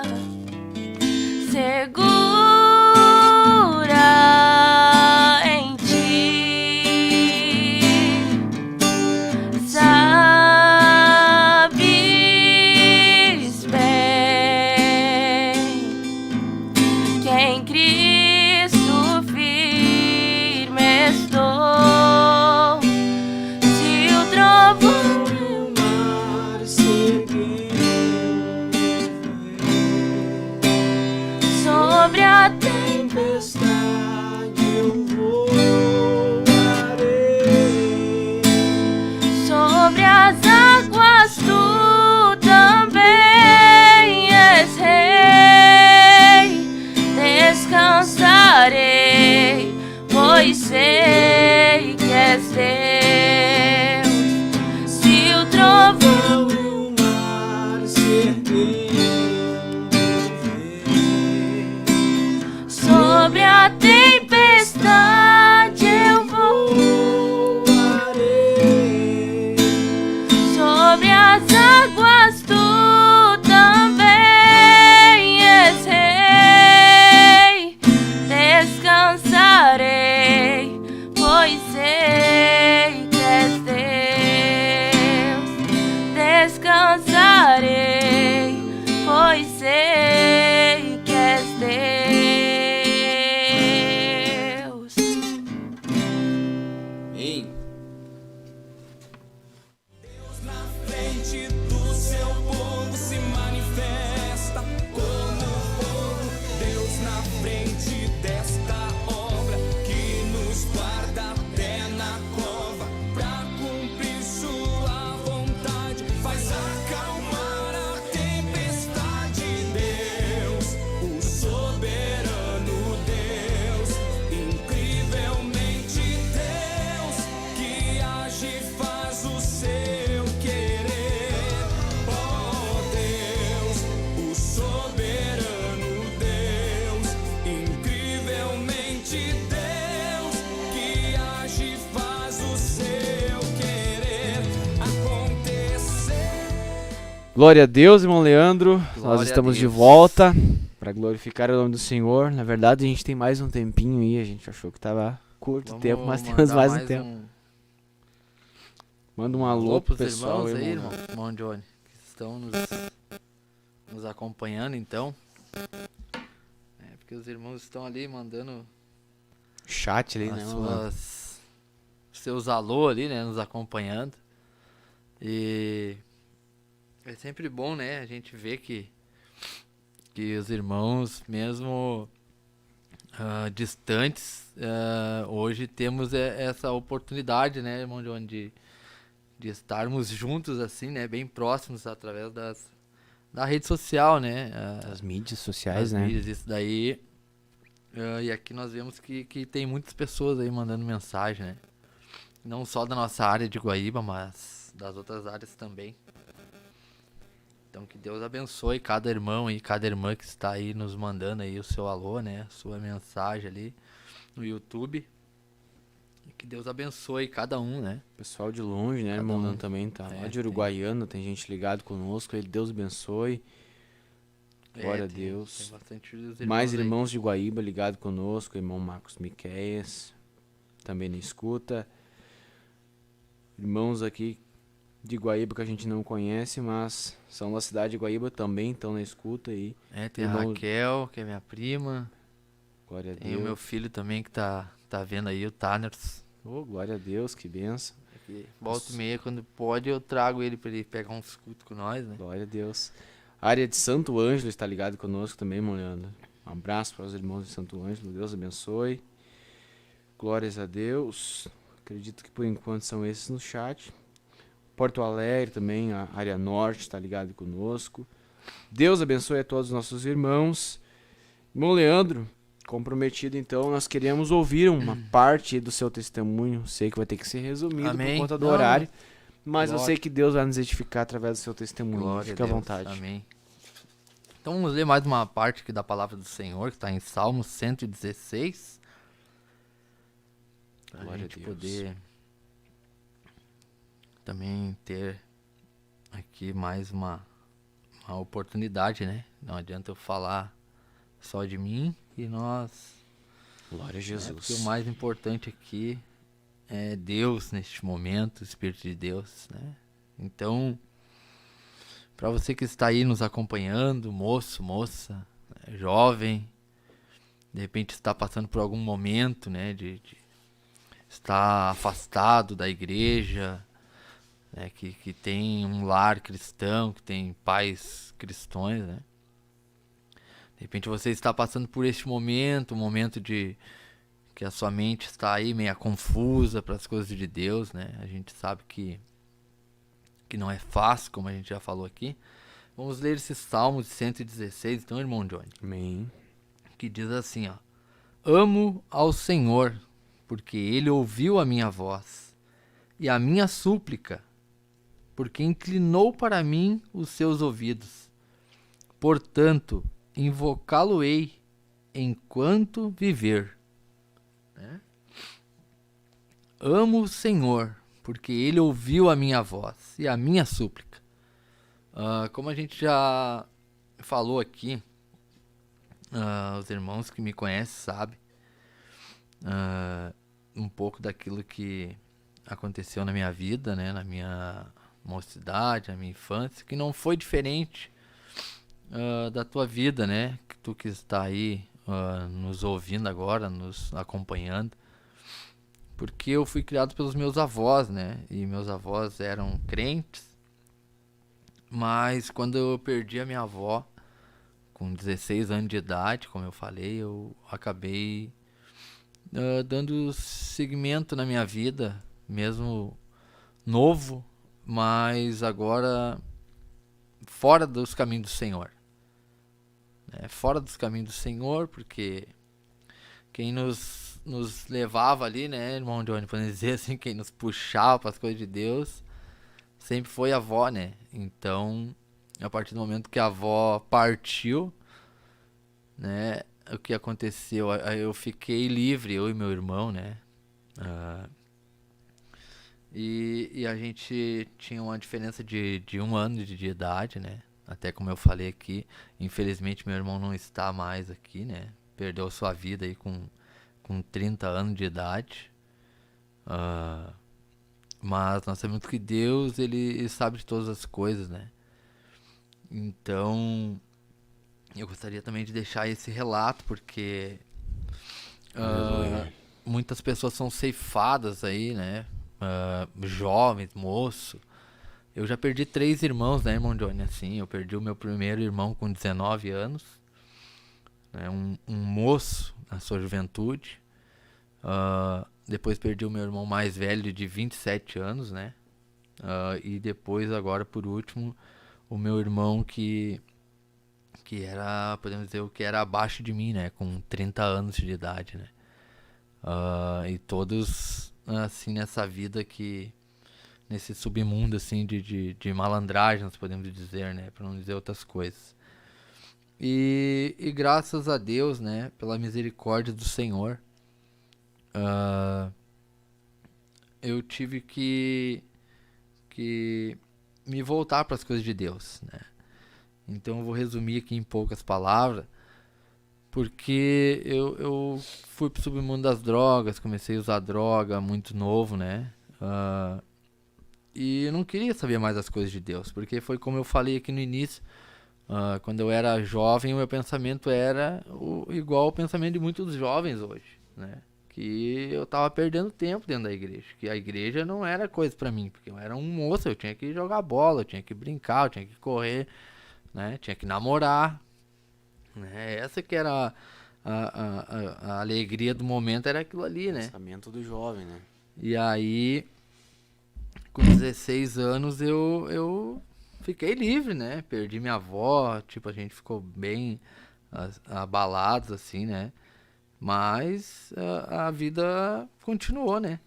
segura em ti. Sabes bem que em Cristo firme estou. Se o trovão e o mar seguir sobre a tempestade eu voarei. sobre as águas tu também és rei. Descansarei, pois sei que és Deus. Se o trovão E o mar seguir sobre a tempestade eu voarei. sobre as águas tu também és rei. Descansarei, pois sei que és Deus. Descansarei, pois sei que és Deus. Amém. Na frente do seu povo se manifesta como fogo. Deus na frente desta obra que nos guarda até na cova. Pra cumprir sua vontade, faz acalmar a tempestade. Deus, o soberano Deus, incrivelmente Deus, que age e faz o seu querer. Oh Deus, o soberano Deus, incrivelmente Deus, que age e faz o seu querer acontecer. Glória a Deus, irmão Leandro. Nós Glória a estamos de Deus. volta para glorificar o nome do Senhor. Na verdade, a gente tem mais um tempinho aí. A gente achou que tava curto o Vamos tempo, mas temos mandar mais um tempo. Manda um alô pro pros pessoal, irmãos aí, irmão. irmão Johnny, que estão nos acompanhando, então. Porque os irmãos estão ali mandando Chat ali, as né, mano? seus alô ali, né, nos acompanhando. E é sempre bom, né, a gente ver que os irmãos, mesmo distantes, hoje temos essa oportunidade, né, irmão Johnny, de estarmos juntos assim, né, bem próximos através da rede social, né, As mídias sociais, as né? mídias, isso daí. E aqui nós vemos que tem muitas pessoas aí mandando mensagem, né? Não só da nossa área de Guaíba, mas das outras áreas também. Então que Deus abençoe cada irmão e cada irmã que está aí nos mandando aí o seu alô, né? Sua mensagem ali no YouTube. E que Deus abençoe cada um, né? Pessoal de longe, né, Cada irmão um. Leandro também tá lá de tem. Uruguaiana, tem gente ligado conosco. Ele Deus abençoe. Glória a Tem Deus. bastante os Mais aí. irmãos de Guaíba ligado conosco, irmão Marcos Miqueias, também na escuta. Irmãos aqui de Guaíba que a gente não conhece, mas são da cidade de Guaíba também, estão na escuta aí. Tem a irmão- Raquel, que é minha prima. Glória a Tem Deus. o meu filho também que tá vendo aí, o Tanners. Oh, glória a Deus, que benção. Volta e meia, quando pode, eu trago ele pra ele pegar uns cultos com nós, né? Glória a Deus. A área de Santo Ângelo está ligado conosco também, irmão Leandro. Um abraço para os irmãos de Santo Ângelo. Deus abençoe. Glórias a Deus. Acredito que por enquanto são esses no chat. Porto Alegre também, a área norte está ligado conosco. Deus abençoe a todos os nossos irmãos. Irmão Leandro, comprometido então, nós queremos ouvir uma parte do seu testemunho. Sei que vai ter que ser resumido Amém. por conta do Não, horário. Mas eu glória. sei que Deus vai nos edificar através do seu testemunho. Glória Fique a à Deus. vontade. Amém. Então vamos ler mais uma parte aqui da palavra do Senhor, que está em Salmos 116. Para a Glória a gente Deus. poder também ter aqui mais uma oportunidade, né? Não adianta eu falar só de mim e nós... Glória a Porque o Jesus. mais importante aqui é Deus neste momento, o Espírito de Deus, né? Então, para você que está aí nos acompanhando, moço, moça, né, jovem, de repente está passando por algum momento, né, de estar afastado da igreja, né, que tem um lar cristão, que tem pais cristãos, né? De repente você está passando por este momento, um momento de que a sua mente está aí meio confusa para as coisas de Deus, né? A gente sabe que não é fácil, como a gente já falou aqui. Vamos ler esse Salmo de 116, então, irmão Johnny, Amém. que diz assim, ó: Amo ao Senhor, porque Ele ouviu a minha voz, e a minha súplica, porque inclinou para mim os seus ouvidos. Portanto, invocá-lo-ei enquanto viver. Né? Amo o Senhor, porque Ele ouviu a minha voz e a minha súplica. Como a gente já falou aqui, os irmãos que me conhecem sabem um pouco daquilo que aconteceu na minha vida, né, na minha mocidade, na minha infância, que não foi diferente da tua vida, né? Que tu que está aí nos ouvindo agora, nos acompanhando. Porque eu fui criado pelos meus avós, né? E meus avós eram crentes. Mas quando eu perdi a minha avó, com 16 anos de idade, como eu falei, eu acabei dando seguimento na minha vida, mesmo novo, mas agora fora dos caminhos do Senhor. Fora dos caminhos do Senhor, porque quem nos levava ali, né, irmão Johnny, para dizer assim, quem nos puxava para as coisas de Deus, sempre foi a avó, né? Então, a partir do momento que a avó partiu, né, o que aconteceu? Eu fiquei livre, eu e meu irmão, né? E a gente tinha uma diferença de 1 ano de idade, né? Até como eu falei aqui, infelizmente meu irmão não está mais aqui, né? Perdeu sua vida aí com 30 anos de idade. Mas nós sabemos que Deus, ele sabe de todas as coisas, né? Então, eu gostaria também de deixar esse relato, porque muitas pessoas são ceifadas aí, né? Jovens, moço. Eu já perdi 3 irmãos, né, irmão Johnny? Assim, eu perdi o meu primeiro irmão com 19 anos, né, um moço na sua juventude. Depois perdi o meu irmão mais velho de 27 anos, né? E depois, agora, por último, o meu irmão que era, podemos dizer, o que era abaixo de mim, né? Com 30 anos de idade, né? E todos, assim, nessa vida nesse submundo, assim, de malandragem, nós podemos dizer, né? Para não dizer outras coisas. E graças a Deus, né? Pela misericórdia do Senhor, eu tive que me voltar para as coisas de Deus, né? Então eu vou resumir aqui em poucas palavras, porque eu fui pro submundo das drogas, comecei a usar droga muito novo, né? E eu não queria saber mais das coisas de Deus, porque foi como eu falei aqui no início, quando eu era jovem, o meu pensamento era igual ao pensamento de muitos jovens hoje, né? Que eu tava perdendo tempo dentro da igreja, que a igreja não era coisa pra mim, porque eu era um moço, eu tinha que jogar bola, eu tinha que brincar, eu tinha que correr, né? Tinha que namorar, né? Essa que era a alegria do momento, era aquilo ali, né? Pensamento do jovem, né? E aí, com 16 anos, eu fiquei livre, né? Perdi minha avó, tipo, a gente ficou bem abalados, assim, né? Mas a vida continuou, né?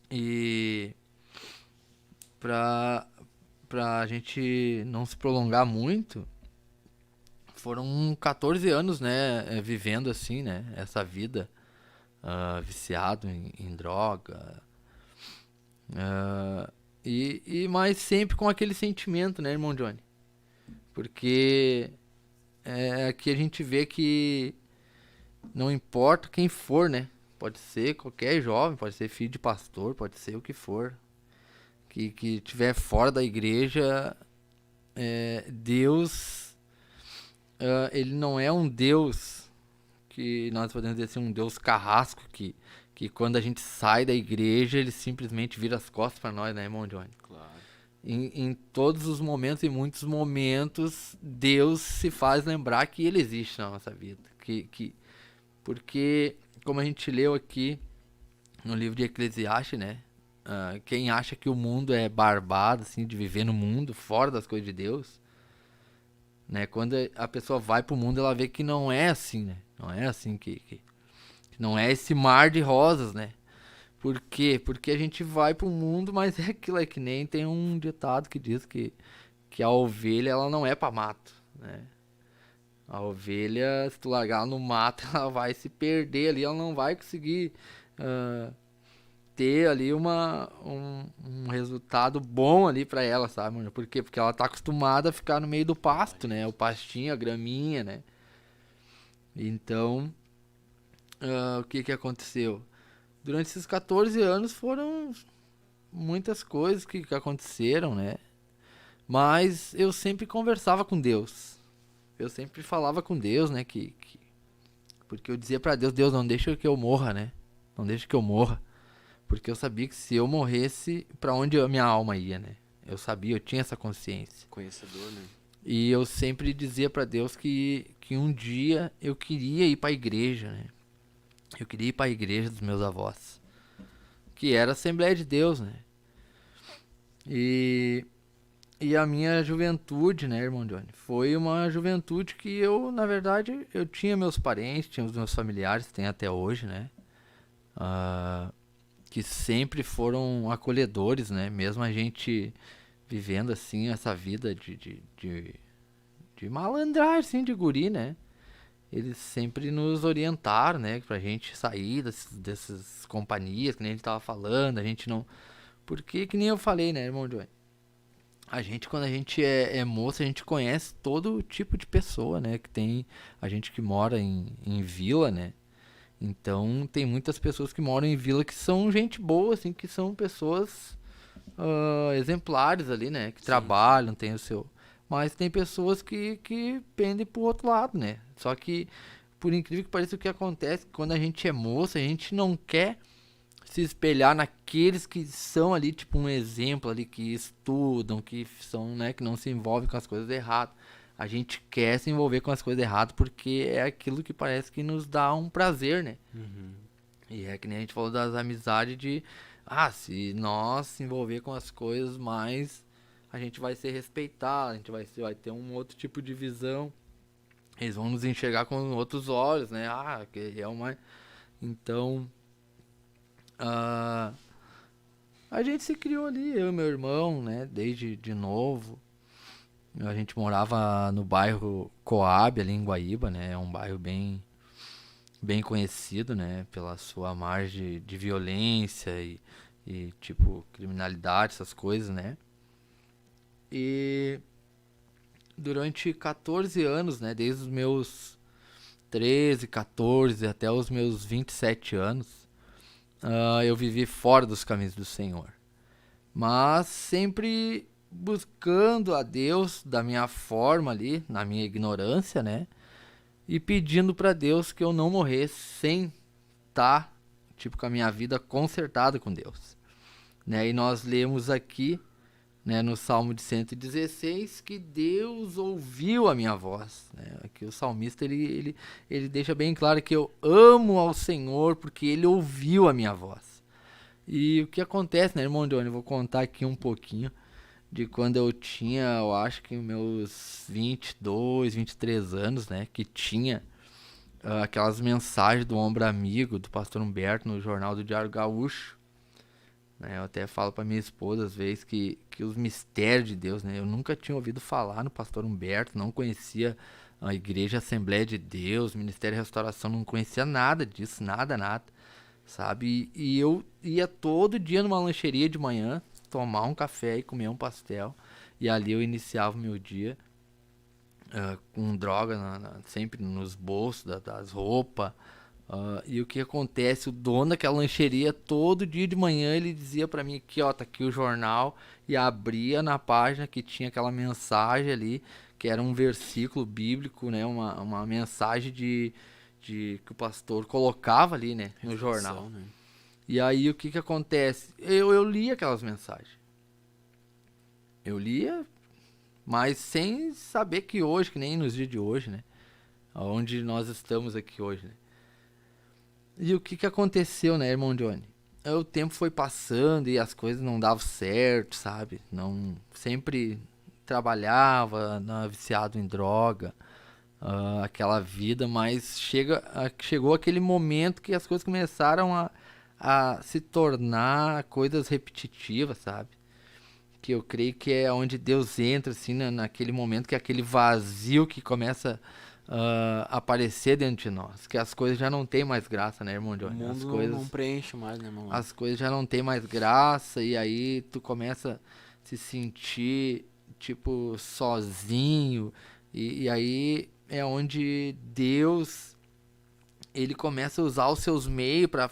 E pra gente não se prolongar muito, foram 14 anos, né, vivendo assim, né, essa vida, viciado em droga, mas sempre com aquele sentimento, né, irmão Johnny? Porque aqui a gente vê que não importa quem for, né, pode ser qualquer jovem, pode ser filho de pastor, pode ser o que for, que tiver fora da igreja, Deus, ele não é um Deus que nós podemos dizer assim, um Deus carrasco que quando a gente sai da igreja ele simplesmente vira as costas para nós, né, irmão Johnny? Claro. Em todos os momentos, em muitos momentos, Deus se faz lembrar que ele existe na nossa vida. Porque, como a gente leu aqui no livro de Eclesiastes, né? Quem acha que o mundo é barbado, assim, de viver no mundo, fora das coisas de Deus, né? Quando a pessoa vai pro mundo, ela vê que não é assim, né? Não é assim que não é esse mar de rosas, né? Por quê? Porque a gente vai pro mundo, mas é aquilo, é que nem tem um ditado que diz que a ovelha, ela não é pra mato, né? A ovelha, se tu largar ela no mato, ela vai se perder ali, ela não vai conseguir ter ali um resultado bom ali pra ela, sabe, mano? Por quê? Porque ela tá acostumada a ficar no meio do pasto, né? O pastinho, a graminha, né? Então, o que aconteceu? Durante esses 14 anos foram muitas coisas que aconteceram, né? Mas eu sempre conversava com Deus. Eu sempre falava com Deus, né? Porque eu dizia pra Deus, Deus, não deixa que eu morra, né? Não deixa que eu morra. Porque eu sabia que se eu morresse, pra onde a minha alma ia, né? Eu sabia, eu tinha essa consciência. Conhecedor, né? E eu sempre dizia pra Deus que um dia eu queria ir pra igreja, né? Eu queria ir pra igreja dos meus avós, que era a Assembleia de Deus, né? E a minha juventude, né, irmão Johnny? Foi uma juventude que eu, na verdade, eu tinha meus parentes, tinha os meus familiares, tem até hoje, né? Que sempre foram acolhedores, né? Mesmo a gente vivendo, assim, essa vida de malandragem, assim, de guri, né? Eles sempre nos orientaram, né? Pra gente sair dessas companhias, que nem a gente tava falando, a gente não... Porque, que nem eu falei, né, irmão Johnny? A gente, quando a gente é moço, a gente conhece todo tipo de pessoa, né? Que tem a gente que mora em vila, né? Então, tem muitas pessoas que moram em vila que são gente boa, assim, que são pessoas exemplares ali, né? Que trabalham, tem o seu... Mas tem pessoas que pendem pro outro lado, né? Só que, por incrível que pareça, o que acontece quando a gente é moça, a gente não quer se espelhar naqueles que são ali, tipo, um exemplo ali, que estudam, que são, né, que não se envolvem com as coisas erradas. A gente quer se envolver com as coisas erradas porque é aquilo que parece que nos dá um prazer, né? Uhum. E é que nem a gente falou das amizades de... se nós se envolver com as coisas mais... A gente vai ser respeitado, a gente vai ter um outro tipo de visão. Eles vão nos enxergar com outros olhos, né? Que é uma... Então... a gente se criou ali, eu e meu irmão, né? Desde de novo. A gente morava no bairro Coab, ali em Guaíba, né? É um bairro bem conhecido, né? Pela sua margem de violência e tipo, criminalidade, essas coisas, né? E durante 14 anos, né? Desde os meus 13, 14 até os meus 27 anos, eu vivi fora dos caminhos do Senhor. Mas sempre buscando a Deus da minha forma ali, na minha ignorância, né? E pedindo pra Deus que eu não morresse sem estar, tipo, com a minha vida consertada com Deus, né? E nós lemos aqui, né, no Salmo de 116, que Deus ouviu a minha voz, né? Aqui o salmista, ele deixa bem claro que eu amo ao Senhor porque Ele ouviu a minha voz. E o que acontece, né, irmão Johnny? Eu vou contar aqui um pouquinho de quando eu tinha, eu acho que meus 22, 23 anos, né? Que tinha aquelas mensagens do Ombro Amigo, do pastor Humberto, no jornal do Diário Gaúcho. Né? Eu até falo pra minha esposa às vezes que os mistérios de Deus, né? Eu nunca tinha ouvido falar no pastor Humberto, não conhecia a Igreja Assembleia de Deus, Ministério Restauração, não conhecia nada disso, nada, sabe? E eu ia todo dia numa lancheria de manhã, tomar um café e comer um pastel, e ali eu iniciava o meu dia com droga sempre nos bolsos das roupas. E o que acontece? O dono daquela lancheria, todo dia de manhã, ele dizia pra mim aqui, ó, tá aqui o jornal, e abria na página que tinha aquela mensagem ali, que era um versículo bíblico, né, uma mensagem que o pastor colocava ali, né, no jornal. Né? E aí o que acontece? Eu lia aquelas mensagens. Eu lia, mas sem saber que hoje, que nem nos dias de hoje, né, onde nós estamos aqui hoje, né. E o que aconteceu, né, irmão Johnny? O tempo foi passando e as coisas não davam certo, sabe? Não, sempre trabalhava, viciado em droga, aquela vida, mas chegou aquele momento que as coisas começaram a se tornar coisas repetitivas, sabe? Que eu creio que é onde Deus entra, assim, naquele momento, que é aquele vazio que começa aparecer dentro de nós, que as coisas já não tem mais graça, né, irmão Johnny? O mundo as coisas não preenche mais, né, irmão? As coisas já não tem mais graça, e aí tu começa a se sentir tipo sozinho, e aí é onde Deus, ele começa a usar os seus meios para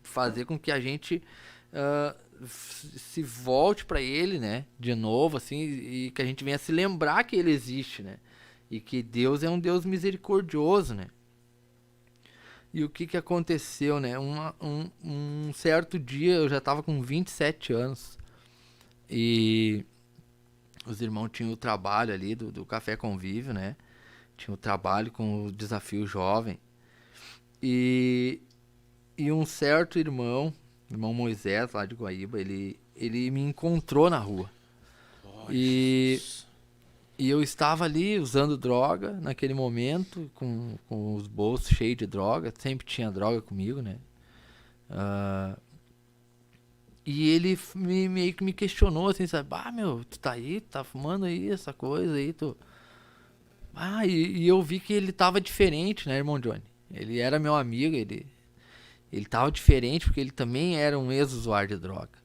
fazer com que a gente se volte para ele, né, de novo, assim, e que a gente venha se lembrar que ele existe, né? E que Deus é um Deus misericordioso, né? E o que aconteceu, né? Um certo dia, eu já estava com 27 anos. E os irmãos tinham o trabalho ali do Café Convívio, né? Tinha o trabalho com o Desafio Jovem. E um certo irmão Moisés, lá de Guaíba, ele me encontrou na rua. E eu estava ali usando droga naquele momento, com os bolsos cheios de droga, sempre tinha droga comigo, né? E ele meio que me questionou, assim, sabe? Meu, tu tá aí, tá fumando aí, essa coisa aí, tu... E eu vi que ele tava diferente, né, irmão Johnny? Ele era meu amigo, ele tava diferente, porque ele também era um ex-usuário de droga.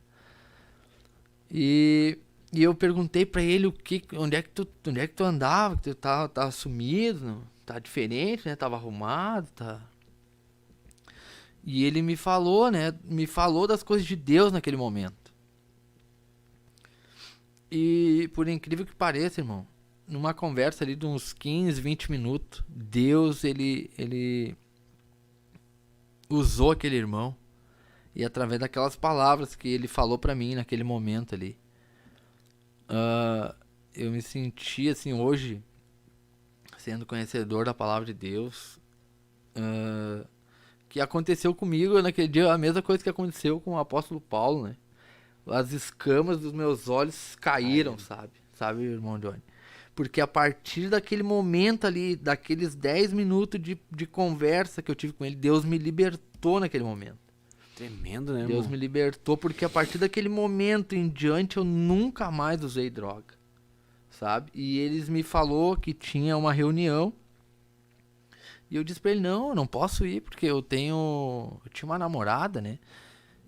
E eu perguntei pra ele onde é que tu andava, que tu tava sumido, tá diferente, né? Tava arrumado, tá... E ele me falou, né? Me falou das coisas de Deus naquele momento. E por incrível que pareça, irmão, numa conversa ali de uns 15, 20 minutos, Deus, ele usou aquele irmão. E através daquelas palavras que ele falou pra mim naquele momento ali, eu me senti assim hoje, sendo conhecedor da palavra de Deus, que aconteceu comigo naquele dia a mesma coisa que aconteceu com o apóstolo Paulo, né? As escamas dos meus olhos caíram, sabe, irmão Johnny? Porque a partir daquele momento ali, daqueles 10 minutos de conversa que eu tive com ele, Deus me libertou naquele momento. Tremendo, né, Deus irmão? me libertou, porque a partir daquele momento em diante eu nunca mais usei droga, sabe? E eles me falou que tinha uma reunião, e eu disse pra ele, não, eu não posso ir, porque eu tinha uma namorada, né?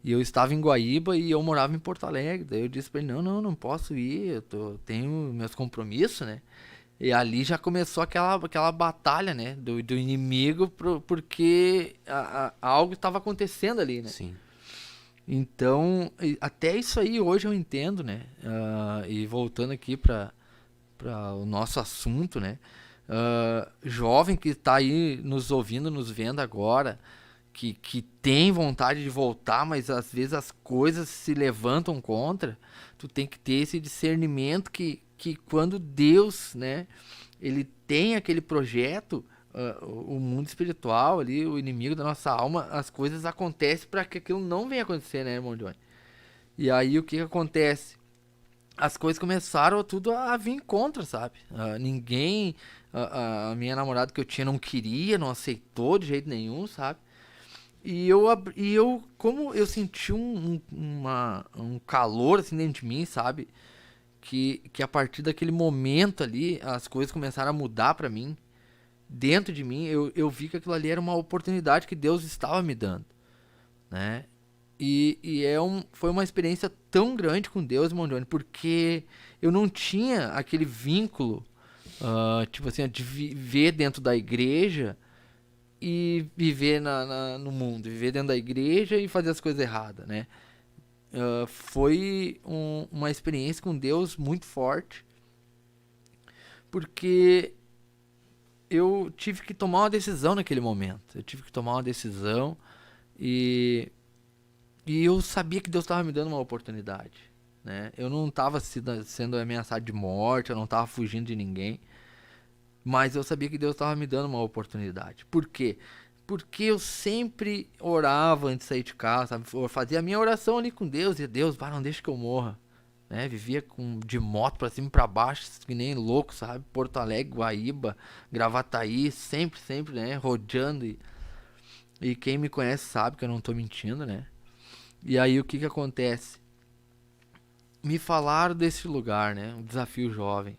E eu estava em Guaíba e eu morava em Porto Alegre. Daí eu disse pra ele, não posso ir, tenho meus compromissos, né? E ali já começou aquela batalha, né? Do inimigo, porque algo estava acontecendo ali, né? Sim. Então, até isso aí hoje eu entendo, né? E voltando aqui para o nosso assunto, né? Jovem que está aí nos ouvindo, nos vendo agora, que tem vontade de voltar, mas às vezes as coisas se levantam contra, tu tem que ter esse discernimento que quando Deus, né, ele tem aquele projeto, o mundo espiritual ali, o inimigo da nossa alma, as coisas acontecem para que aquilo não venha acontecer, né, irmão Johnny? E aí o que acontece? As coisas começaram tudo a vir contra, sabe? Ninguém, a minha namorada que eu tinha não queria, não aceitou de jeito nenhum, sabe? E eu como eu senti um calor assim dentro de mim, sabe? Que a partir daquele momento ali, as coisas começaram a mudar pra mim. dentro de mim, eu vi que aquilo ali era uma oportunidade que Deus estava me dando, né? E foi uma experiência tão grande com Deus, irmão Johnny, porque eu não tinha aquele vínculo, tipo assim, de viver dentro da igreja e viver no mundo, viver dentro da igreja e fazer as coisas erradas, né? Foi uma experiência com Deus muito forte, porque eu tive que tomar uma decisão naquele momento. Eu tive que tomar uma decisão e eu sabia que Deus estava me dando uma oportunidade, né? Eu não estava sendo ameaçado de morte, eu não estava fugindo de ninguém, mas eu sabia que Deus estava me dando uma oportunidade. Por quê? Porque eu sempre orava antes de sair de casa, sabe? Eu fazia a minha oração ali com Deus, e Deus, não deixa que eu morra, né? Vivia de moto pra cima e pra baixo, que nem louco, sabe? Porto Alegre, Guaíba, Gravataí, sempre, né? Rodeando, e quem me conhece sabe que eu não tô mentindo, né? E aí o que acontece? Me falaram desse lugar, né? Um desafio jovem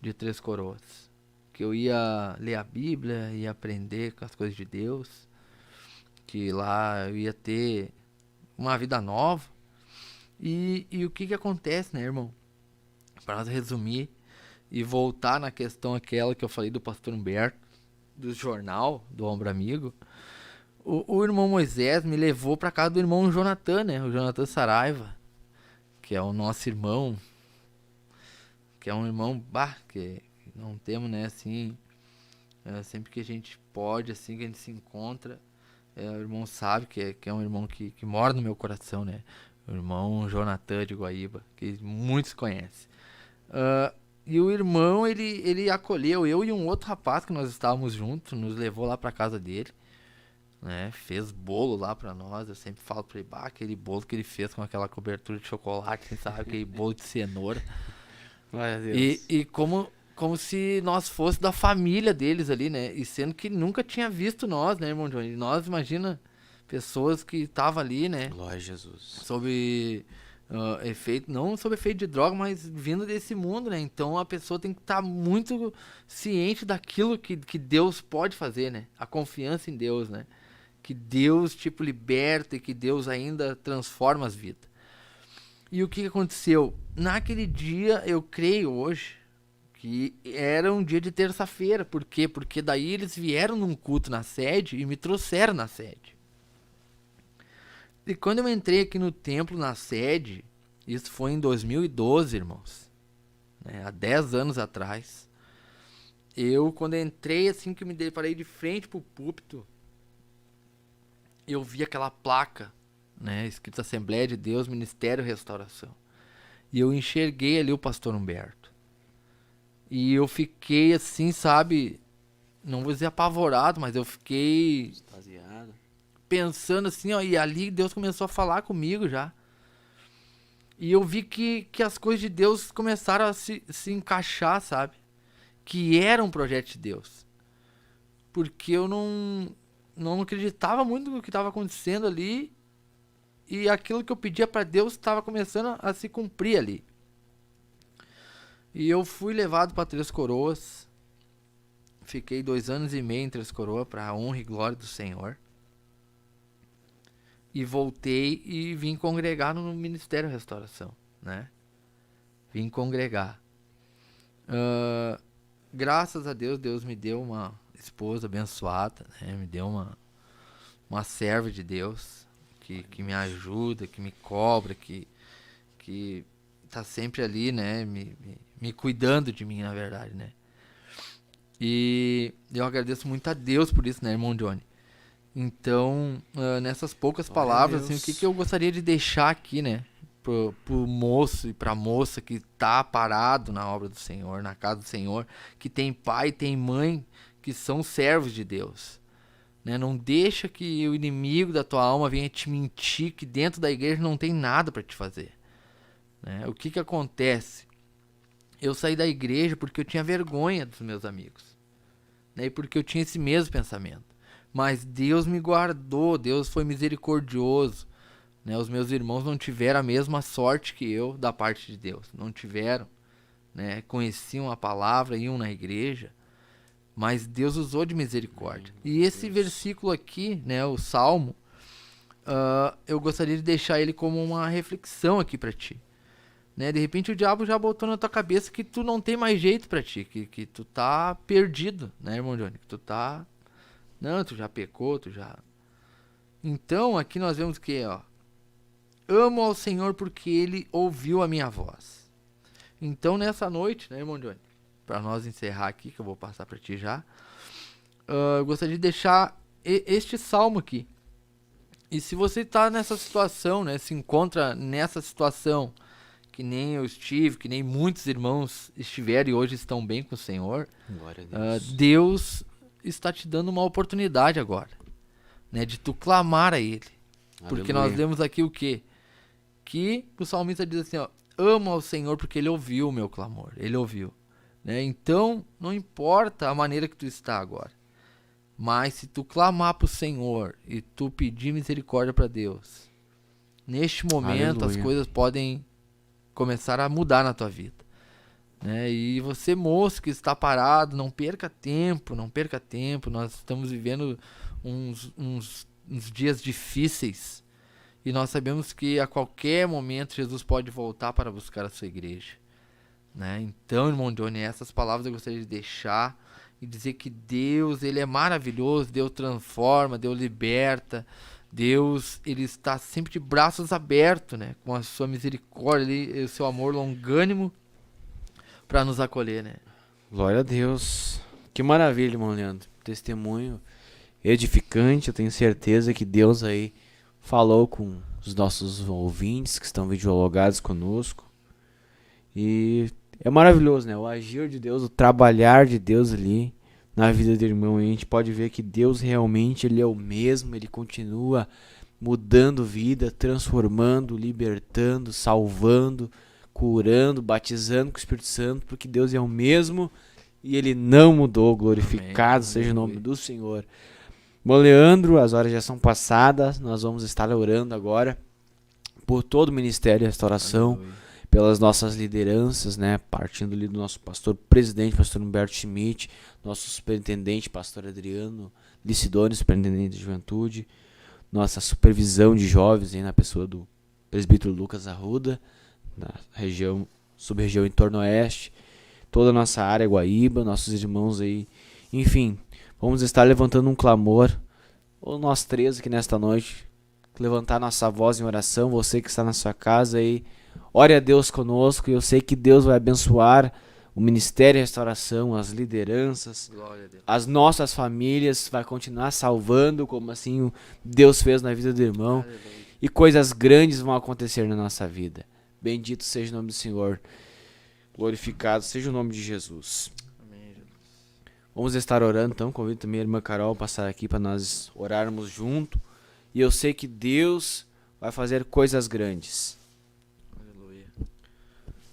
de Três Coroas, que eu ia ler a Bíblia, ia aprender com as coisas de Deus, que lá eu ia ter uma vida nova. E o que acontece, né, irmão? Para nós resumir e voltar na questão aquela que eu falei do pastor Humberto, do jornal, do Ombro Amigo, o irmão Moisés me levou para casa do irmão Jonathan, né? O Jonathan Saraiva, que é o nosso irmão, que é um irmão, que não temos, né, assim, sempre que a gente pode, assim, que a gente se encontra, o irmão sabe que é um irmão que mora no meu coração, né? O irmão Jonathan de Guaíba, que muitos conhecem. E o irmão, ele acolheu eu e um outro rapaz que nós estávamos juntos, nos levou lá pra casa dele, né? Fez bolo lá pra nós. Eu sempre falo pra ele, aquele bolo que ele fez com aquela cobertura de chocolate, você sabe, aquele bolo de cenoura. Glória a Deus. E como se nós fosse da família deles ali, né? E sendo que nunca tinha visto nós, né, irmão Johnny? Nós, imagina, pessoas que estavam ali, né? Glória a Jesus. Sob efeito, não sob efeito de droga, mas vindo desse mundo, né? Então a pessoa tem que estar muito ciente daquilo que Deus pode fazer, né? A confiança em Deus, né? Que Deus, tipo, liberta e que Deus ainda transforma as vidas. E o que aconteceu? Naquele dia, eu creio hoje, que era um dia de terça-feira. Por quê? Porque daí eles vieram num culto na sede e me trouxeram na sede. E quando eu entrei aqui no templo, na sede, isso foi em 2012, irmãos, né, há 10 anos atrás, quando entrei, assim que me deparei de frente pro púlpito, eu vi aquela placa, né, escrita Assembleia de Deus, Ministério Restauração. E eu enxerguei ali o pastor Humberto. E eu fiquei assim, sabe, não vou dizer apavorado, mas eu fiquei Extasiado. pensando assim, e ali Deus começou a falar comigo já. E eu vi que as coisas de Deus começaram a se encaixar, sabe? Que era um projeto de Deus. Porque eu não acreditava muito no que estava acontecendo ali. E aquilo que eu pedia para Deus estava começando a se cumprir ali. E eu fui levado para Três Coroas. Fiquei 2 anos e meio em Três Coroas, para a honra e glória do Senhor. E voltei e vim congregar no Ministério Restauração, né? Vim congregar. Graças a Deus, Deus me deu uma esposa abençoada, né? Me deu uma serva de Deus que me ajuda, que me cobra, que tá sempre ali, né? Me cuidando de mim, na verdade, né? E eu agradeço muito a Deus por isso, né, irmão Johnny? Então, nessas poucas palavras, assim, o que eu gostaria de deixar aqui, né, pro moço e pra moça que tá parado na obra do Senhor, na casa do Senhor, que tem pai e tem mãe que são servos de Deus, né? Não deixa que o inimigo da tua alma venha te mentir que dentro da igreja não tem nada para te fazer, né? O que acontece? Eu saí da igreja porque eu tinha vergonha dos meus amigos, né, e porque eu tinha esse mesmo pensamento. Mas Deus me guardou, Deus foi misericordioso, né? Os meus irmãos não tiveram a mesma sorte que eu da parte de Deus. Não tiveram, né? Conheciam a palavra, iam na igreja. mas Deus usou de misericórdia. E esse versículo aqui, né, o Salmo, eu gostaria de deixar ele como uma reflexão aqui pra ti. Né? De repente o diabo já botou na tua cabeça que tu não tem mais jeito pra ti, que tu tá perdido, né, irmão Johnny? Que tu tá... Não, tu já pecou, tu já... Então, aqui nós vemos que, ó, amo ao Senhor porque Ele ouviu a minha voz. Então, nessa noite, né, irmão Johnny? Pra nós encerrar aqui, que eu vou passar pra ti já, eu gostaria de deixar este salmo aqui. E se você tá nessa situação, né, se encontra nessa situação, que nem eu estive, que nem muitos irmãos estiveram e hoje estão bem com o Senhor, Glória a Deus. Deus está te dando uma oportunidade agora, né, de tu clamar a Ele. Porque Aleluia. nós lemos aqui o quê? Que o salmista diz assim, ó, amo ao Senhor porque Ele ouviu o meu clamor, Ele ouviu. Né? Então, não importa a maneira que tu está agora, mas se tu clamar para o Senhor e tu pedir misericórdia para Deus, neste momento as Aleluia. coisas podem começar a mudar na tua vida, né? E você, moço, que está parado, não perca tempo, nós estamos vivendo uns dias difíceis e nós sabemos que a qualquer momento Jesus pode voltar para buscar a sua igreja, né? Então, irmão Johnny, essas palavras eu gostaria de deixar e dizer que Deus, Ele é maravilhoso, Deus transforma, Deus liberta, Deus, Ele está sempre de braços abertos, né? Com a sua misericórdia e o seu amor longânimo para nos acolher, né? Glória a Deus. Que maravilha, irmão Leandro. Testemunho edificante. Eu tenho certeza que Deus aí falou com os nossos ouvintes que estão videologados conosco. E é maravilhoso, né? O agir de Deus, o trabalhar de Deus ali na vida do irmão. E a gente pode ver que Deus realmente, Ele é o mesmo. Ele continua mudando vida, transformando, libertando, salvando, curando, batizando com o Espírito Santo. Porque Deus é o mesmo e Ele não mudou. Glorificado seja o nome do Senhor. Bom, Leandro, as horas já são passadas. Nós vamos estar orando agora por todo o Ministério de Restauração. Aleluia. Pelas nossas lideranças, né, partindo ali do nosso pastor presidente, pastor Humberto Schmidt, nosso superintendente, pastor Adriano Licidoni, superintendente de juventude, nossa supervisão de jovens aí na pessoa do presbítero Lucas Arruda, na região, sub-região entorno oeste, toda a nossa área Guaíba, nossos irmãos aí, enfim, vamos estar levantando um clamor, ou nós três aqui nesta noite, levantar nossa voz em oração, você que está na sua casa aí, ore a Deus conosco e eu sei que Deus vai abençoar o Ministério de Restauração, as lideranças, Glória a Deus. as nossas famílias, vai continuar salvando como assim Deus fez na vida do irmão. Aleluia. E coisas grandes vão acontecer na nossa vida. Bendito seja o nome do Senhor, glorificado seja o nome de Jesus. Amém, Jesus. Vamos estar orando então, convido também a irmã Carol a passar aqui para nós orarmos junto. E eu sei que Deus vai fazer coisas grandes. Aleluia.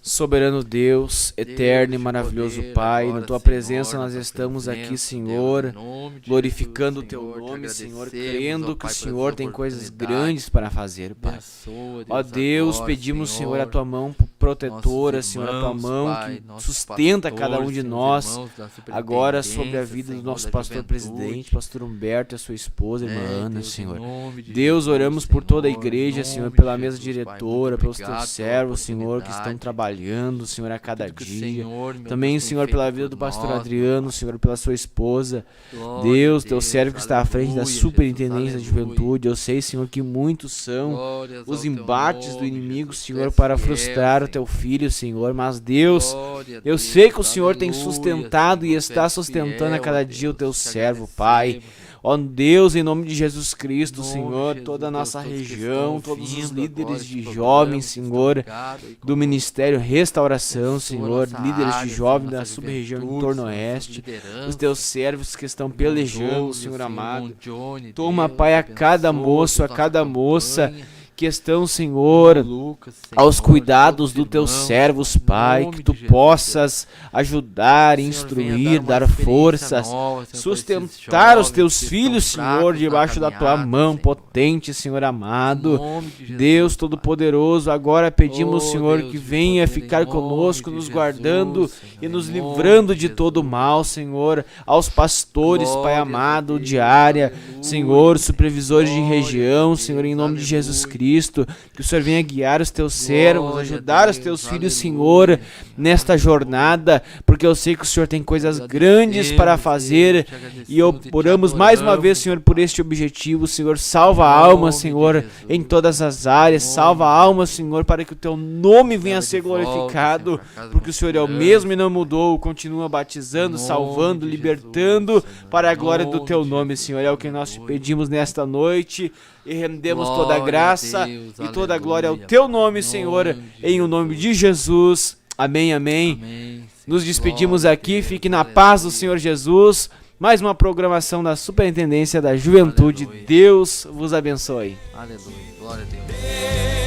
Soberano Deus, eterno e de maravilhoso poder, Pai, agora, na Tua Senhor, presença na nós tua estamos presença, aqui, Deus, Senhor, em nome de glorificando o Jesus, Teu Senhor, te nome, Senhor, agradecemos, crendo ó que o Pai, por Senhor essa tem coisas oportunidade. grandes para fazer, Pai. Abençoa, Ó Deus, agora, pedimos, Senhor, a Tua mão protetora, nossos Senhor, a Tua irmãos, mão Pai, que nossos sustenta pastores, cada um de Senhor, nós, irmãos da agora sobre a superintendência, vida do Senhor, nosso da pastor juventude. presidente, pastor Humberto e a sua esposa, irmã Ana, Deus, em Senhor. nome de Deus, Jesus, oramos por toda a Senhor, igreja, em Senhor, nome pela de mesa Jesus, Pai, diretora, muito pelos obrigado Teus pela servos, Senhor, que estão oportunidade. trabalhando, Senhor, a cada Tudo que o dia. Senhor, meu Também, Deus, tem Senhor, pela feito vida por do pastor nós, Adriano, meu Senhor, pela sua esposa. Pai. Glória Deus, a teu servo que está à frente da aleluia, superintendência Jesus, da juventude. Eu sei, Senhor, que muitos são Glórias ao os teu embates do nome, inimigo, Jesus, Senhor, tu para és fiel, frustrar o teu Senhor. filho, Senhor. Mas, Deus, Glória a eu Deus, sei que o Senhor tem aleluia, sustentado e Senhor, tu está és sustentando a fiel, cada ó dia o teu Deus, te servo, Pai. agradecemos. Ó Deus, em nome de Jesus Cristo, Em nome Senhor, de Jesus, toda a Deus, nossa todos que região, estão todos os ouvindo líderes agora de esse programa, jovens, que estão Senhor, ligados aí do conosco. Ministério Restauração, Abençoa Senhor, nossa líderes área, de Senhor, jovens nossa da sub-região juventude, entorno nossas oeste, os lideranças. teus servos que estão Irmão pelejando, Douglas, Senhor Senhor, amado. irmão Johnny, Toma, Deus, Pai, a cada abençoa moço, a toda cada nossa moça campanha. que que estão, Senhor, Lucas, Senhor, aos cuidados todos dos teus os irmãos, servos, em Pai, nome que Tu de Jesus, possas ajudar, Senhor, instruir, venha dar uma experiência forças, nova, Senhor, para sustentar esses os Teus jovens que filhos, estão Senhor, fracos na debaixo da Tua caminhada, mão Senhor. potente, Senhor amado. Em nome de Jesus, Deus Pai. Todo-Poderoso, agora pedimos, Oh, Senhor, Deus que de venha poder, em ficar nome conosco, de nos Jesus, guardando Senhor, e nos em nome livrando de de todo Jesus. mal, Senhor, aos pastores, Pai Glórias a amado, Deus, diária, aleluia, Senhor, Senhor. supervisores de Glórias região, a Senhor, em Deus, nome de Jesus aleluia. Cristo, que o Senhor venha guiar os Teus servos, Glória a ajudar os Deus, Teus filhos, aleluia, Senhor, nesta jornada, porque eu sei que o Senhor tem coisas grandes para fazer, e oramos mais uma vez, Senhor, por este objetivo, Senhor, salva a alma, Senhor, em todas as áreas, salva a alma, Senhor, para que o Teu nome venha a ser glorificado, porque o Senhor é o mesmo e não mudou, continua batizando, salvando, libertando, para a glória do Teu nome, Senhor, é o que nós te pedimos nesta noite, e rendemos toda a graça e toda a glória ao Teu nome, Senhor, em o nome de Jesus, amém, amém. Amém. Nos despedimos aqui, fique na paz do Senhor Jesus. Mais uma programação da Superintendência da Juventude. Aleluia. Deus vos abençoe. Aleluia. Glória a Deus.